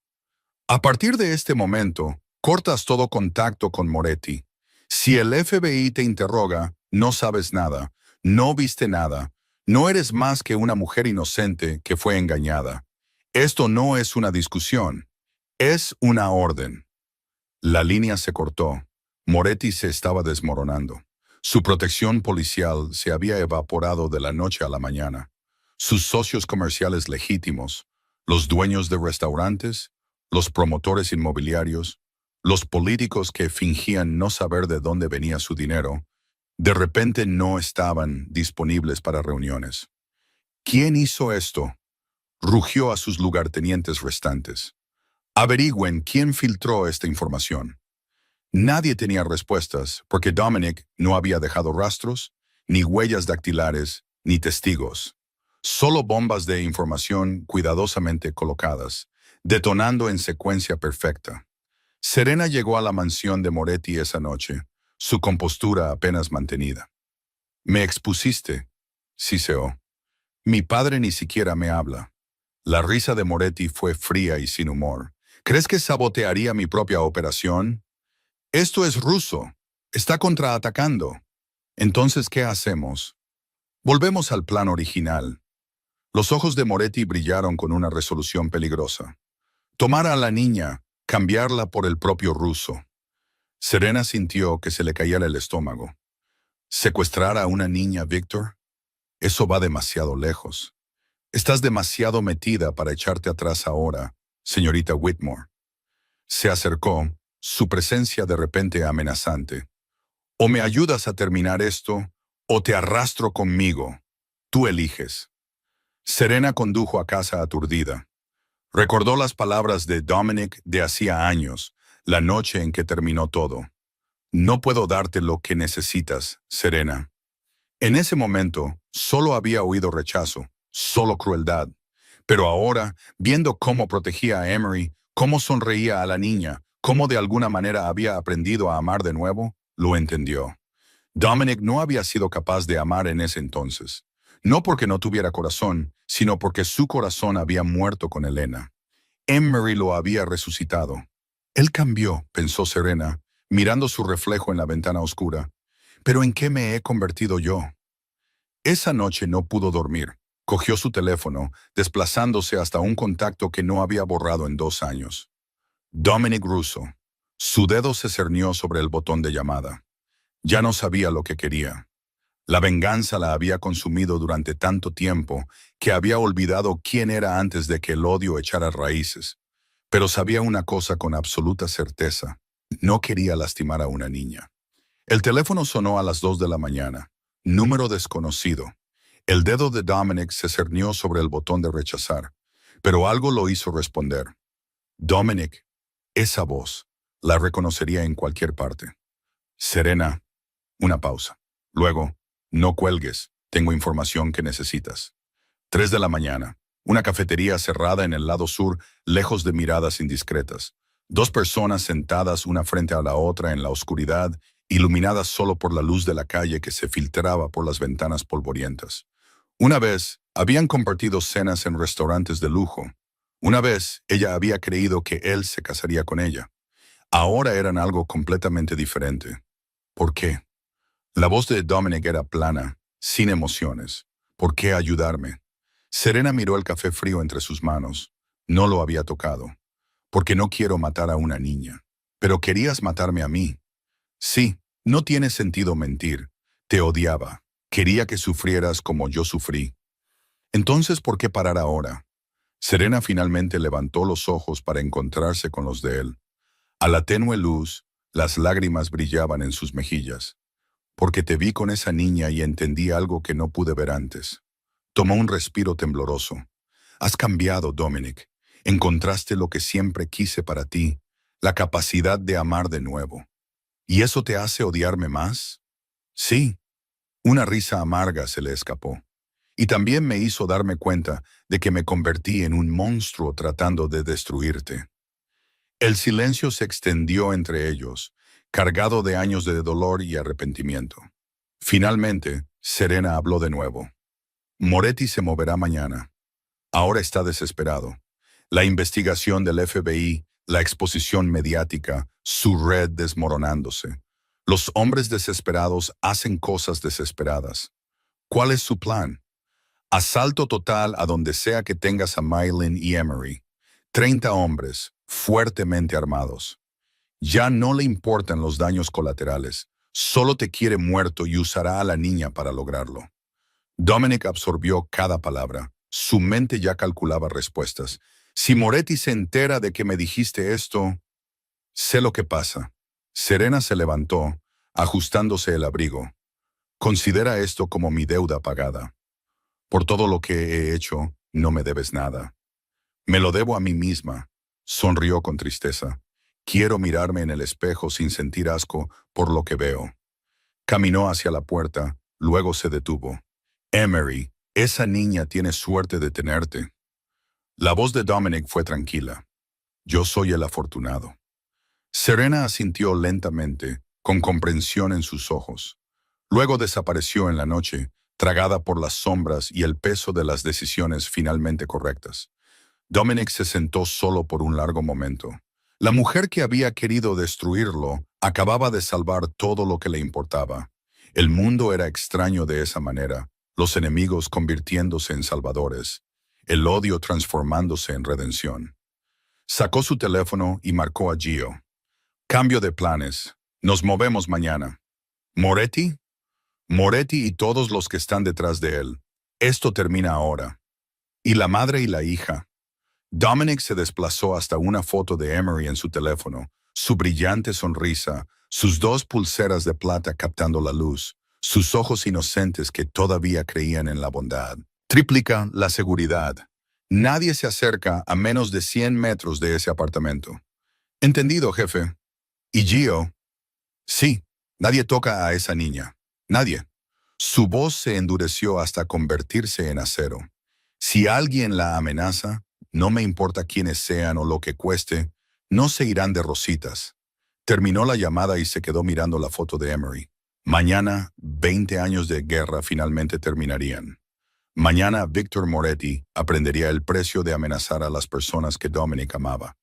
a partir de este momento, cortas todo contacto con Moretti. Si el FBI te interroga, no sabes nada, no viste nada, no eres más que una mujer inocente que fue engañada. Esto no es una discusión, es una orden. La línea se cortó. Moretti se estaba desmoronando. Su protección policial se había evaporado de la noche a la mañana. Sus socios comerciales legítimos, los dueños de restaurantes, los promotores inmobiliarios, los políticos que fingían no saber de dónde venía su dinero, de repente no estaban disponibles para reuniones. ¿Quién hizo esto? Rugió a sus lugartenientes restantes. Averigüen quién filtró esta información. Nadie tenía respuestas porque Dominic no había dejado rastros, ni huellas dactilares, ni testigos. Solo bombas de información cuidadosamente colocadas, detonando en secuencia perfecta. Serena llegó a la mansión de Moretti esa noche, su compostura apenas mantenida. «Me expusiste», siseó. «Mi padre ni siquiera me habla». La risa de Moretti fue fría y sin humor. «¿Crees que sabotearía mi propia operación? Esto es ruso. Está contraatacando. Entonces, ¿qué hacemos?» Volvemos al plan original. Los ojos de Moretti brillaron con una resolución peligrosa. Tomar a la niña, cambiarla por el propio ruso. Serena sintió que se le caía el estómago. ¿Secuestrar a una niña, Víctor? Eso va demasiado lejos. Estás demasiado metida para echarte atrás ahora, señorita Whitmore. Se acercó, su presencia de repente amenazante. O me ayudas a terminar esto, o te arrastro conmigo. Tú eliges. Serena condujo a casa aturdida. Recordó las palabras de Dominic de hacía años, la noche en que terminó todo. No puedo darte lo que necesitas, Serena. En ese momento, solo había oído rechazo, solo crueldad. Pero ahora, viendo cómo protegía a Emery, cómo sonreía a la niña, cómo de alguna manera había aprendido a amar de nuevo, lo entendió. Dominic no había sido capaz de amar en ese entonces. No porque no tuviera corazón, sino porque su corazón había muerto con Elena. Emery lo había resucitado. Él cambió, pensó Serena, mirando su reflejo en la ventana oscura. ¿Pero en qué me he convertido yo? Esa noche no pudo dormir. Cogió su teléfono, desplazándose hasta un contacto que no había borrado en 2 años. Dominic Russo. Su dedo se cernió sobre el botón de llamada. Ya no sabía lo que quería. La venganza la había consumido durante tanto tiempo que había olvidado quién era antes de que el odio echara raíces. Pero sabía una cosa con absoluta certeza. No quería lastimar a una niña. El teléfono sonó a las 2 de la mañana. Número desconocido. El dedo de Dominic se cernió sobre el botón de rechazar, pero algo lo hizo responder. Dominic, esa voz, la reconocería en cualquier parte. Serena, una pausa. Luego, no cuelgues, tengo información que necesitas. 3 de la mañana. Una cafetería cerrada en el lado sur, lejos de miradas indiscretas. Dos personas sentadas una frente a la otra en la oscuridad, iluminadas solo por la luz de la calle que se filtraba por las ventanas polvorientas. Una vez, habían compartido cenas en restaurantes de lujo. Una vez, ella había creído que él se casaría con ella. Ahora eran algo completamente diferente. ¿Por qué? La voz de Dominic era plana, sin emociones. ¿Por qué ayudarme? Serena miró el café frío entre sus manos. No lo había tocado. Porque no quiero matar a una niña. Pero querías matarme a mí. Sí, no tiene sentido mentir. Te odiaba. Quería que sufrieras como yo sufrí. Entonces, ¿por qué parar ahora? Serena finalmente levantó los ojos para encontrarse con los de él. A la tenue luz, las lágrimas brillaban en sus mejillas. Porque te vi con esa niña y entendí algo que no pude ver antes. Tomó un respiro tembloroso. Has cambiado, Dominic. Encontraste lo que siempre quise para ti, la capacidad de amar de nuevo. ¿Y eso te hace odiarme más? Sí. Una risa amarga se le escapó. Y también me hizo darme cuenta de que me convertí en un monstruo tratando de destruirte. El silencio se extendió entre ellos, cargado de años de dolor y arrepentimiento. Finalmente, Serena habló de nuevo. Moretti se moverá mañana. Ahora está desesperado. La investigación del FBI, la exposición mediática, su red desmoronándose. Los hombres desesperados hacen cosas desesperadas. ¿Cuál es su plan? Asalto total a donde sea que tengas a Mylene y Emery. 30 hombres, fuertemente armados. Ya no le importan los daños colaterales. Solo te quiere muerto y usará a la niña para lograrlo. Dominic absorbió cada palabra. Su mente ya calculaba respuestas. Si Moretti se entera de que me dijiste esto, sé lo que pasa. Serena se levantó, ajustándose el abrigo. Considera esto como mi deuda pagada. Por todo lo que he hecho, no me debes nada. Me lo debo a mí misma. Sonrió con tristeza. Quiero mirarme en el espejo sin sentir asco por lo que veo. Caminó hacia la puerta, luego se detuvo. Emery, esa niña tiene suerte de tenerte. La voz de Dominic fue tranquila. Yo soy el afortunado. Serena asintió lentamente, con comprensión en sus ojos. Luego desapareció en la noche, tragada por las sombras y el peso de las decisiones finalmente correctas. Dominic se sentó solo por un largo momento. La mujer que había querido destruirlo acababa de salvar todo lo que le importaba. El mundo era extraño de esa manera, los enemigos convirtiéndose en salvadores, el odio transformándose en redención. Sacó su teléfono y marcó a Gio. Cambio de planes. Nos movemos mañana. ¿Moretti? Moretti y todos los que están detrás de él. Esto termina ahora. ¿Y la madre y la hija? Dominic se desplazó hasta una foto de Emery en su teléfono, su brillante sonrisa, sus 2 pulseras de plata captando la luz, sus ojos inocentes que todavía creían en la bondad. Triplica la seguridad. Nadie se acerca a menos de 100 metros de ese apartamento. Entendido, jefe. ¿Y Gio? Sí, nadie toca a esa niña. Nadie. Su voz se endureció hasta convertirse en acero. Si alguien la amenaza, no me importa quiénes sean o lo que cueste, no se irán de rositas. Terminó la llamada y se quedó mirando la foto de Emery. Mañana, 20 años de guerra finalmente terminarían. Mañana, Victor Moretti aprendería el precio de amenazar a las personas que Dominic amaba.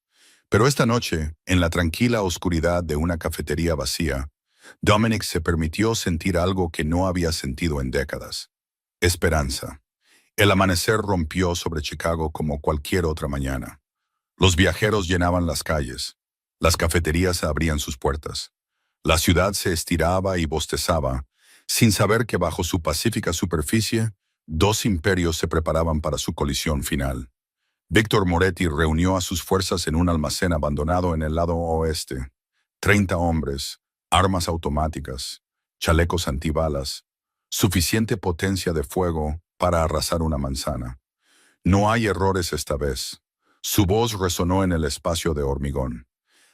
Pero esta noche, en la tranquila oscuridad de una cafetería vacía, Dominic se permitió sentir algo que no había sentido en décadas. Esperanza. El amanecer rompió sobre Chicago como cualquier otra mañana. Los viajeros llenaban las calles. Las cafeterías abrían sus puertas. La ciudad se estiraba y bostezaba, sin saber que bajo su pacífica superficie, 2 imperios se preparaban para su colisión final. Victor Moretti reunió a sus fuerzas en un almacén abandonado en el lado oeste. 30 hombres, armas automáticas, chalecos antibalas, suficiente potencia de fuego para arrasar una manzana. No hay errores esta vez. Su voz resonó en el espacio de hormigón.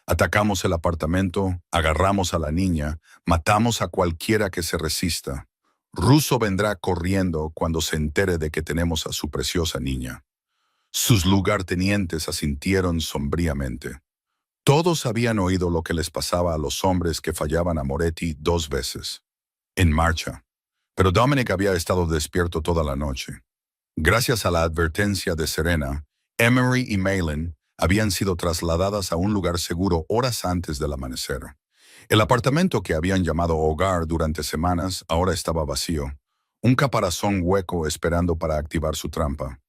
Atacamos el apartamento, agarramos a la niña, matamos a cualquiera que se resista. Russo vendrá corriendo cuando se entere de que tenemos a su preciosa niña. Sus lugartenientes asintieron sombríamente. Todos habían oído lo que les pasaba a los hombres que fallaban a Moretti 2 veces. En marcha. Pero Dominic había estado despierto toda la noche. Gracias a la advertencia de Serena, Emery y Malin habían sido trasladadas a un lugar seguro horas antes del amanecer. El apartamento que habían llamado hogar durante semanas ahora estaba vacío, un caparazón hueco esperando para activar su trampa.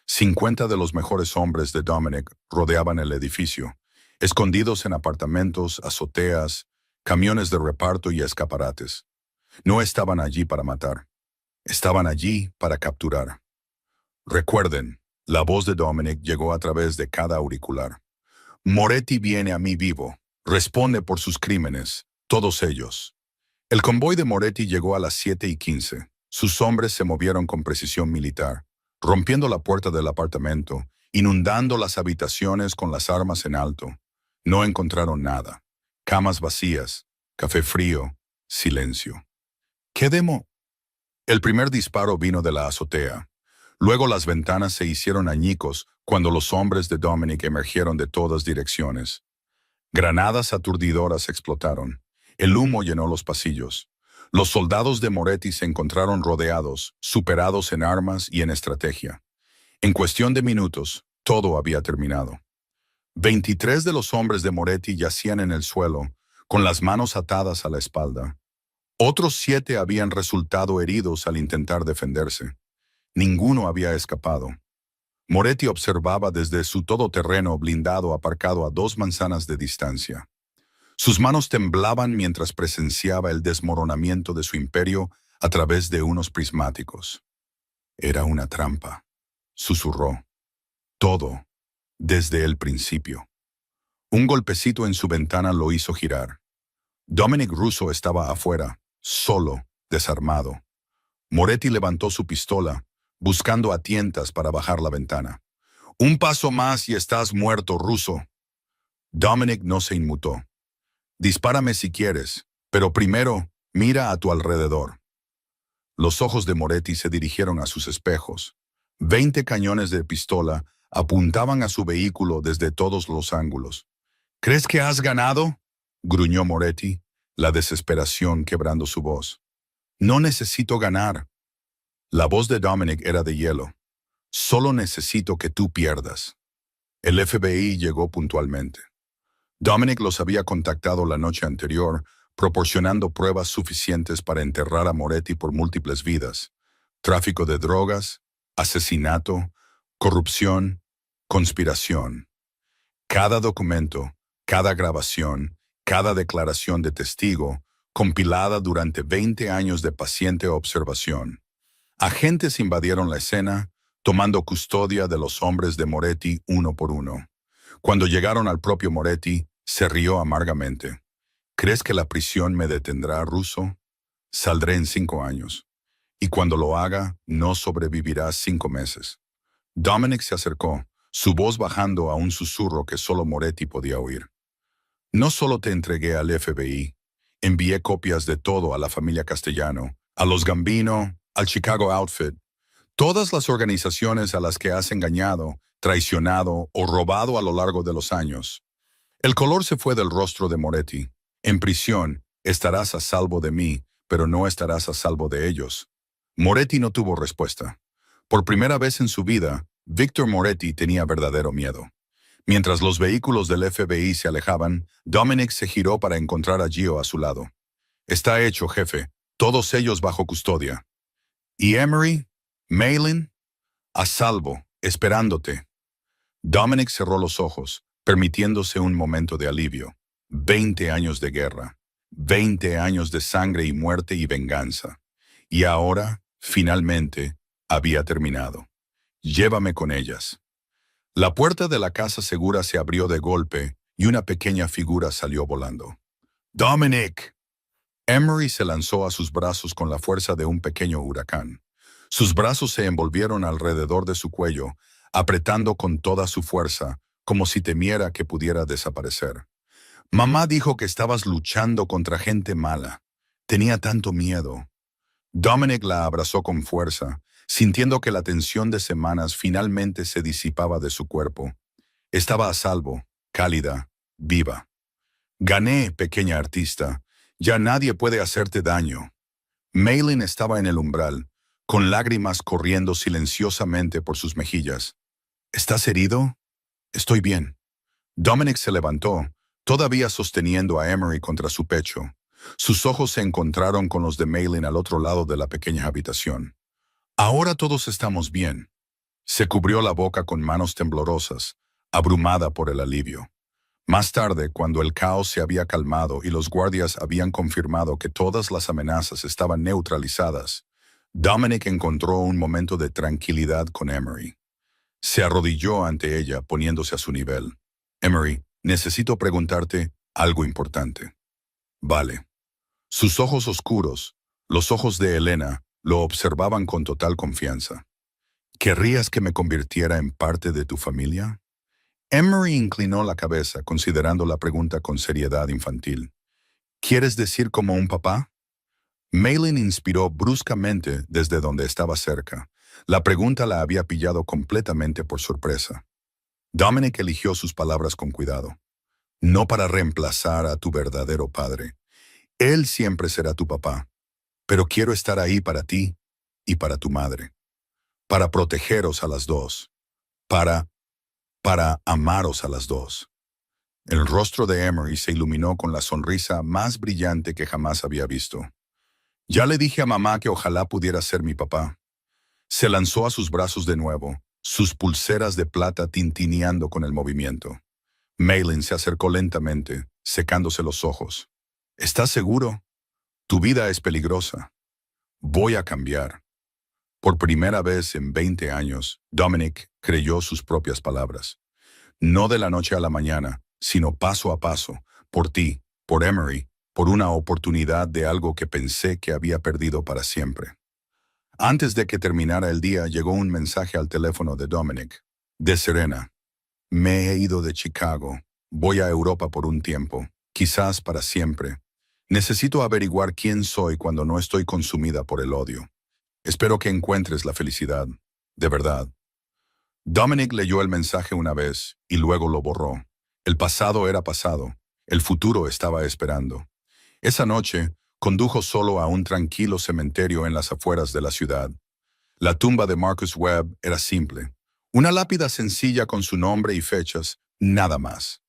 50 de los mejores hombres de Dominic rodeaban el edificio, escondidos en apartamentos, azoteas, camiones de reparto y escaparates. No estaban allí para matar, estaban allí para capturar. Recuerden, la voz de Dominic llegó a través de cada auricular. Moretti viene a mí vivo, responde por sus crímenes, todos ellos. El convoy de Moretti llegó a las 7:15. Sus hombres se movieron con precisión militar, rompiendo la puerta del apartamento, inundando las habitaciones con las armas en alto. No encontraron nada. Camas vacías, café frío, silencio. ¿Qué demo? El primer disparo vino de la azotea. Luego las ventanas se hicieron añicos cuando los hombres de Dominic emergieron de todas direcciones. Granadas aturdidoras explotaron. El humo llenó los pasillos. Los soldados de Moretti se encontraron rodeados, superados en armas y en estrategia. En cuestión de minutos, todo había terminado. 23 de los hombres de Moretti yacían en el suelo, con las manos atadas a la espalda. Otros 7 habían resultado heridos al intentar defenderse. Ninguno había escapado. Moretti observaba desde su todoterreno blindado aparcado a 2 manzanas de distancia. Sus manos temblaban mientras presenciaba el desmoronamiento de su imperio a través de unos prismáticos. Era una trampa, susurró. Todo, desde el principio. Un golpecito en su ventana lo hizo girar. Dominic Russo estaba afuera, solo, desarmado. Moretti levantó su pistola, buscando a tientas para bajar la ventana. «Un paso más y estás muerto, Russo». Dominic no se inmutó. «Dispárame si quieres, pero primero mira a tu alrededor». Los ojos de Moretti se dirigieron a sus espejos. 20 cañones de pistola apuntaban a su vehículo desde todos los ángulos. «¿Crees que has ganado?», gruñó Moretti, la desesperación quebrando su voz. «No necesito ganar». La voz de Dominic era de hielo. «Solo necesito que tú pierdas». El FBI llegó puntualmente. Dominic los había contactado la noche anterior, proporcionando pruebas suficientes para enterrar a Moretti por múltiples vidas: tráfico de drogas, asesinato, corrupción, conspiración. Cada documento, cada grabación, cada declaración de testigo, compilada durante 20 años de paciente observación. Agentes invadieron la escena, tomando custodia de los hombres de Moretti uno por uno. Cuando llegaron al propio Moretti, se rió amargamente. «¿Crees que la prisión me detendrá, Russo? Saldré en 5 años. Y cuando lo haga, no sobrevivirás 5 meses». Dominic se acercó, su voz bajando a un susurro que solo Moretti podía oír. «No solo te entregué al FBI, envié copias de todo a la familia Castellano, a los Gambino, al Chicago Outfit, todas las organizaciones a las que has engañado, traicionado o robado a lo largo de los años». El color se fue del rostro de Moretti. «En prisión, estarás a salvo de mí, pero no estarás a salvo de ellos». Moretti no tuvo respuesta. Por primera vez en su vida, Victor Moretti tenía verdadero miedo. Mientras los vehículos del FBI se alejaban, Dominic se giró para encontrar a Gio a su lado. «Está hecho, jefe. Todos ellos bajo custodia». «¿Y Emery? Malin?» «A salvo, esperándote». Dominic cerró los ojos, permitiéndose un momento de alivio. 20 años de guerra, 20 años de sangre y muerte y venganza. Y ahora, finalmente, había terminado. «Llévame con ellas». La puerta de la casa segura se abrió de golpe y una pequeña figura salió volando. «¡Dominic!», Emery se lanzó a sus brazos con la fuerza de un pequeño huracán. Sus brazos se envolvieron alrededor de su cuello, apretando con toda su fuerza, como si temiera que pudiera desaparecer. Mamá dijo que estabas luchando contra gente mala. Tenía tanto miedo. Dominic la abrazó con fuerza, sintiendo que la tensión de semanas finalmente se disipaba de su cuerpo. Estaba a salvo, cálida, viva. Gané, pequeña artista. Ya nadie puede hacerte daño. Maylin estaba en el umbral, con lágrimas corriendo silenciosamente por sus mejillas. ¿Estás herido? Estoy bien. Dominic se levantó, todavía sosteniendo a Emery contra su pecho. Sus ojos se encontraron con los de Maylin al otro lado de la pequeña habitación. Ahora todos estamos bien. Se cubrió la boca con manos temblorosas, abrumada por el alivio. Más tarde, cuando el caos se había calmado y los guardias habían confirmado que todas las amenazas estaban neutralizadas, Dominic encontró un momento de tranquilidad con Emery. Se arrodilló ante ella, poniéndose a su nivel. Emery, necesito preguntarte algo importante. Vale. Sus ojos oscuros, los ojos de Elena, lo observaban con total confianza. ¿Querrías que me convirtiera en parte de tu familia? Emery inclinó la cabeza, considerando la pregunta con seriedad infantil. ¿Quieres decir como un papá? Maylin inspiró bruscamente desde donde estaba cerca. La pregunta la había pillado completamente por sorpresa. Dominic eligió sus palabras con cuidado. No para reemplazar a tu verdadero padre. Él siempre será tu papá. Pero quiero estar ahí para ti y para tu madre. Para protegeros a las dos. Para amaros a las dos. El rostro de Emery se iluminó con la sonrisa más brillante que jamás había visto. Ya le dije a mamá que ojalá pudiera ser mi papá. Se lanzó a sus brazos de nuevo, sus pulseras de plata tintineando con el movimiento. Maylin se acercó lentamente, secándose los ojos. ¿Estás seguro? Tu vida es peligrosa. Voy a cambiar. Por primera vez en 20 años, Dominic creyó sus propias palabras. No de la noche a la mañana, sino paso a paso, por ti, por Emery, por una oportunidad de algo que pensé que había perdido para siempre. Antes de que terminara el día, llegó un mensaje al teléfono de Dominic. De Serena. Me he ido de Chicago. Voy a Europa por un tiempo, quizás para siempre. Necesito averiguar quién soy cuando no estoy consumida por el odio. Espero que encuentres la felicidad. De verdad. Dominic leyó el mensaje una vez y luego lo borró. El pasado era pasado. El futuro estaba esperando. Esa noche, condujo solo a un tranquilo cementerio en las afueras de la ciudad. La tumba de Marcus Webb era simple. Una lápida sencilla con su nombre y fechas, nada más.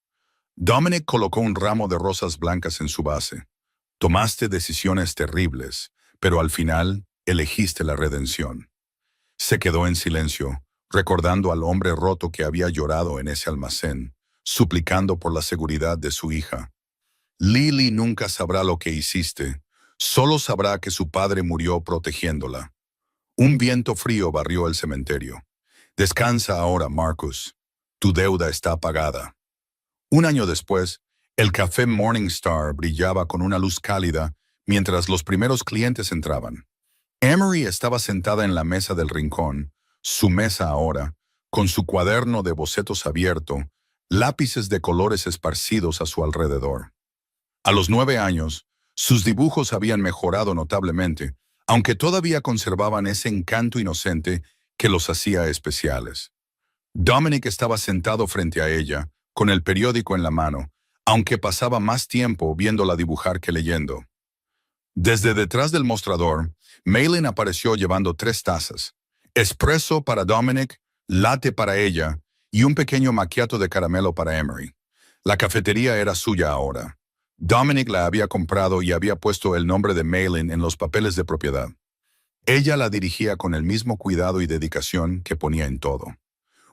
Dominic colocó un ramo de rosas blancas en su base. Tomaste decisiones terribles, pero al final elegiste la redención. Se quedó en silencio, recordando al hombre roto que había llorado en ese almacén, suplicando por la seguridad de su hija. Lily nunca sabrá lo que hiciste, solo sabrá que su padre murió protegiéndola. Un viento frío barrió el cementerio. Descansa ahora, Marcus. Tu deuda está pagada. Un año después, el café Morningstar brillaba con una luz cálida mientras los primeros clientes entraban. Emery estaba sentada en la mesa del rincón, su mesa ahora, con su cuaderno de bocetos abierto, lápices de colores esparcidos a su alrededor. A los 9 años, sus dibujos habían mejorado notablemente, aunque todavía conservaban ese encanto inocente que los hacía especiales. Dominic estaba sentado frente a ella, con el periódico en la mano, aunque pasaba más tiempo viéndola dibujar que leyendo. Desde detrás del mostrador, Maylin apareció llevando 3 tazas, espresso para Dominic, latte para ella y un pequeño macchiato de caramelo para Emery. La cafetería era suya ahora. Dominic la había comprado y había puesto el nombre de Maylin en los papeles de propiedad. Ella la dirigía con el mismo cuidado y dedicación que ponía en todo.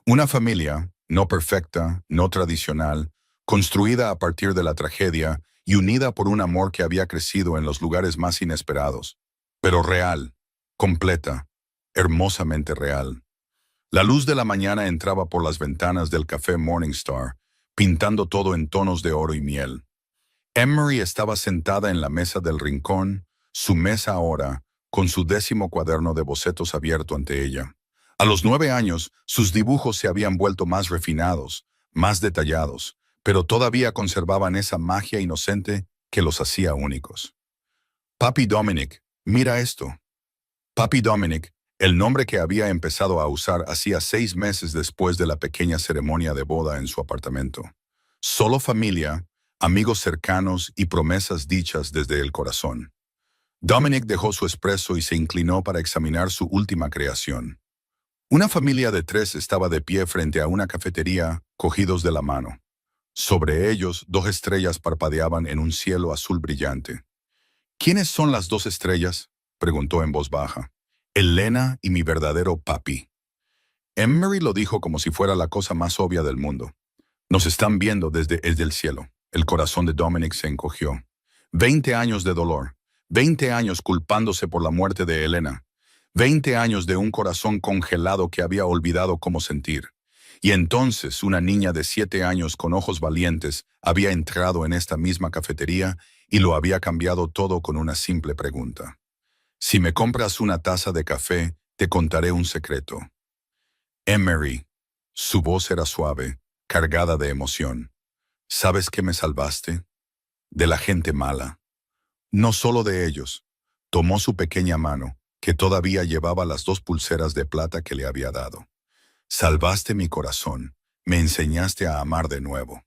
Una familia, no perfecta, no tradicional, construida a partir de la tragedia y unida por un amor que había crecido en los lugares más inesperados, pero real, completa, hermosamente real. La luz de la mañana entraba por las ventanas del café Morningstar, pintando todo en tonos de oro y miel. Emery estaba sentada en la mesa del rincón, su mesa ahora, con su 10º cuaderno de bocetos abierto ante ella. A los 9 años, sus dibujos se habían vuelto más refinados, más detallados, pero todavía conservaban esa magia inocente que los hacía únicos. Papi Dominic, mira esto. Papi Dominic, el nombre que había empezado a usar hacía 6 meses después de la pequeña ceremonia de boda en su apartamento. Solo familia, amigos cercanos y promesas dichas desde el corazón. Dominic dejó su espresso y se inclinó para examinar su última creación. Una familia de 3 estaba de pie frente a una cafetería, cogidos de la mano. Sobre ellos, 2 estrellas parpadeaban en un cielo azul brillante. ¿Quiénes son las 2 estrellas?, preguntó en voz baja. Elena y mi verdadero papi. Emery lo dijo como si fuera la cosa más obvia del mundo. Nos están viendo desde el cielo. El corazón de Dominic se encogió. 20 años de dolor. 20 años culpándose por la muerte de Elena. 20 años de un corazón congelado que había olvidado cómo sentir. Y entonces una niña de 7 años con ojos valientes había entrado en esta misma cafetería y lo había cambiado todo con una simple pregunta. Si me compras una taza de café, te contaré un secreto. Emery. Su voz era suave, cargada de emoción. ¿Sabes qué me salvaste? De la gente mala. No solo de ellos. Tomó su pequeña mano, que todavía llevaba las 2 pulseras de plata que le había dado. Salvaste mi corazón. Me enseñaste a amar de nuevo.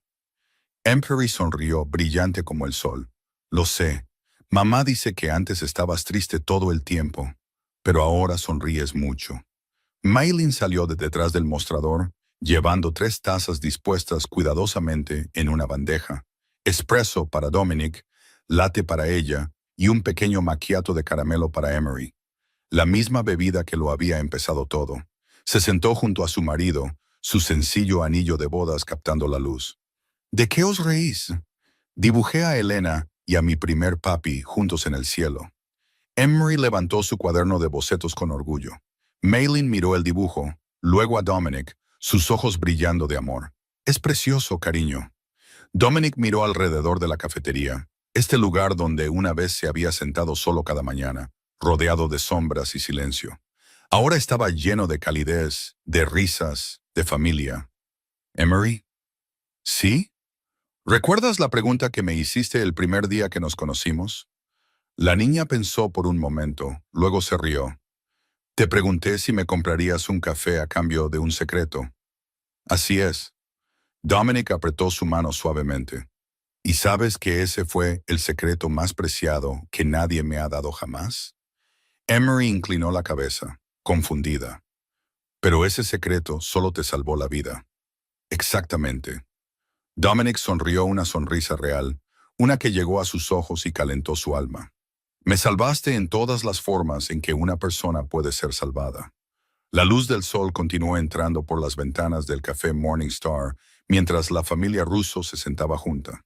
Emery sonrió, brillante como el sol. Lo sé. Mamá dice que antes estabas triste todo el tiempo, pero ahora sonríes mucho. Maylin salió de detrás del mostrador, llevando 3 tazas dispuestas cuidadosamente en una bandeja. Espresso para Dominic, latte para ella y un pequeño macchiato de caramelo para Emery. La misma bebida que lo había empezado todo. Se sentó junto a su marido, su sencillo anillo de bodas captando la luz. ¿De qué os reís? Dibujé a Elena y a mi primer papi juntos en el cielo. Emery levantó su cuaderno de bocetos con orgullo. Maylin miró el dibujo, luego a Dominic, sus ojos brillando de amor. Es precioso, cariño. Dominic miró alrededor de la cafetería, este lugar donde una vez se había sentado solo cada mañana, rodeado de sombras y silencio. Ahora estaba lleno de calidez, de risas, de familia. ¿Emery? ¿Sí? ¿Recuerdas la pregunta que me hiciste el primer día que nos conocimos? La niña pensó por un momento, luego se rió. Te pregunté si me comprarías un café a cambio de un secreto. Así es. Dominic apretó su mano suavemente. ¿Y sabes que ese fue el secreto más preciado que nadie me ha dado jamás? Emery inclinó la cabeza, confundida. Pero ese secreto solo te salvó la vida. Exactamente. Dominic sonrió una sonrisa real, una que llegó a sus ojos y calentó su alma. Me salvaste en todas las formas en que una persona puede ser salvada. La luz del sol continuó entrando por las ventanas del café Morningstar mientras la familia Russo se sentaba junta.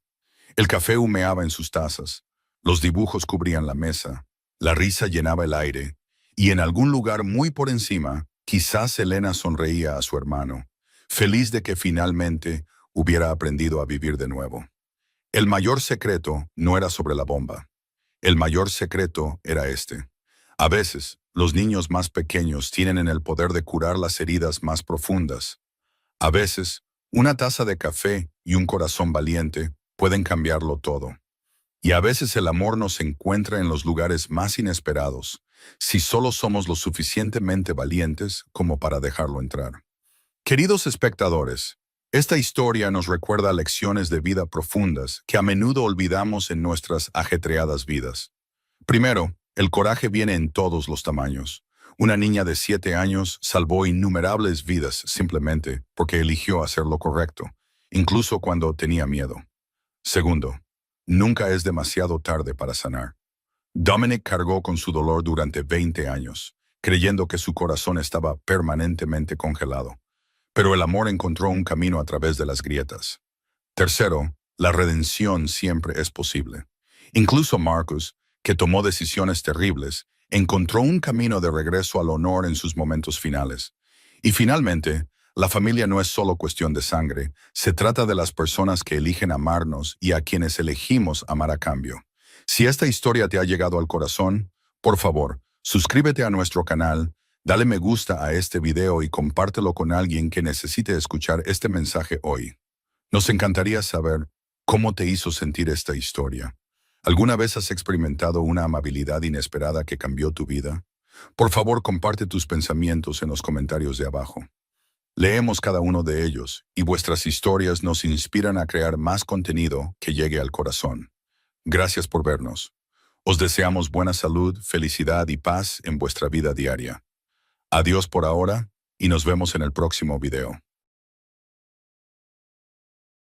El café humeaba en sus tazas, los dibujos cubrían la mesa, la risa llenaba el aire, y en algún lugar muy por encima, quizás Elena sonreía a su hermano, feliz de que finalmente hubiera aprendido a vivir de nuevo. El mayor secreto no era sobre la bomba. El mayor secreto era este. A veces, los niños más pequeños tienen el poder de curar las heridas más profundas. A veces, una taza de café y un corazón valiente pueden cambiarlo todo. Y a veces el amor nos encuentra en los lugares más inesperados, si solo somos lo suficientemente valientes como para dejarlo entrar. Queridos espectadores, esta historia nos recuerda lecciones de vida profundas que a menudo olvidamos en nuestras ajetreadas vidas. Primero, el coraje viene en todos los tamaños. Una niña de 7 años salvó innumerables vidas simplemente porque eligió hacer lo correcto, incluso cuando tenía miedo. Segundo, nunca es demasiado tarde para sanar. Dominic cargó con su dolor durante 20 años, creyendo que su corazón estaba permanentemente congelado. Pero el amor encontró un camino a través de las grietas. Tercero, la redención siempre es posible. Incluso Marcus, que tomó decisiones terribles, encontró un camino de regreso al honor en sus momentos finales. Y finalmente, La familia no es solo cuestión de sangre, se trata de las personas que eligen amarnos y a quienes elegimos amar a cambio. Si esta historia te ha llegado al corazón, por favor, suscríbete a nuestro canal, dale me gusta a este video y compártelo con alguien que necesite escuchar este mensaje hoy. Nos encantaría saber cómo te hizo sentir esta historia. ¿Alguna vez has experimentado una amabilidad inesperada que cambió tu vida? Por favor, comparte tus pensamientos en los comentarios de abajo. Leemos cada uno de ellos y vuestras historias nos inspiran a crear más contenido que llegue al corazón. Gracias por vernos. Os deseamos buena salud, felicidad y paz en vuestra vida diaria. Adiós por ahora y nos vemos en el próximo video.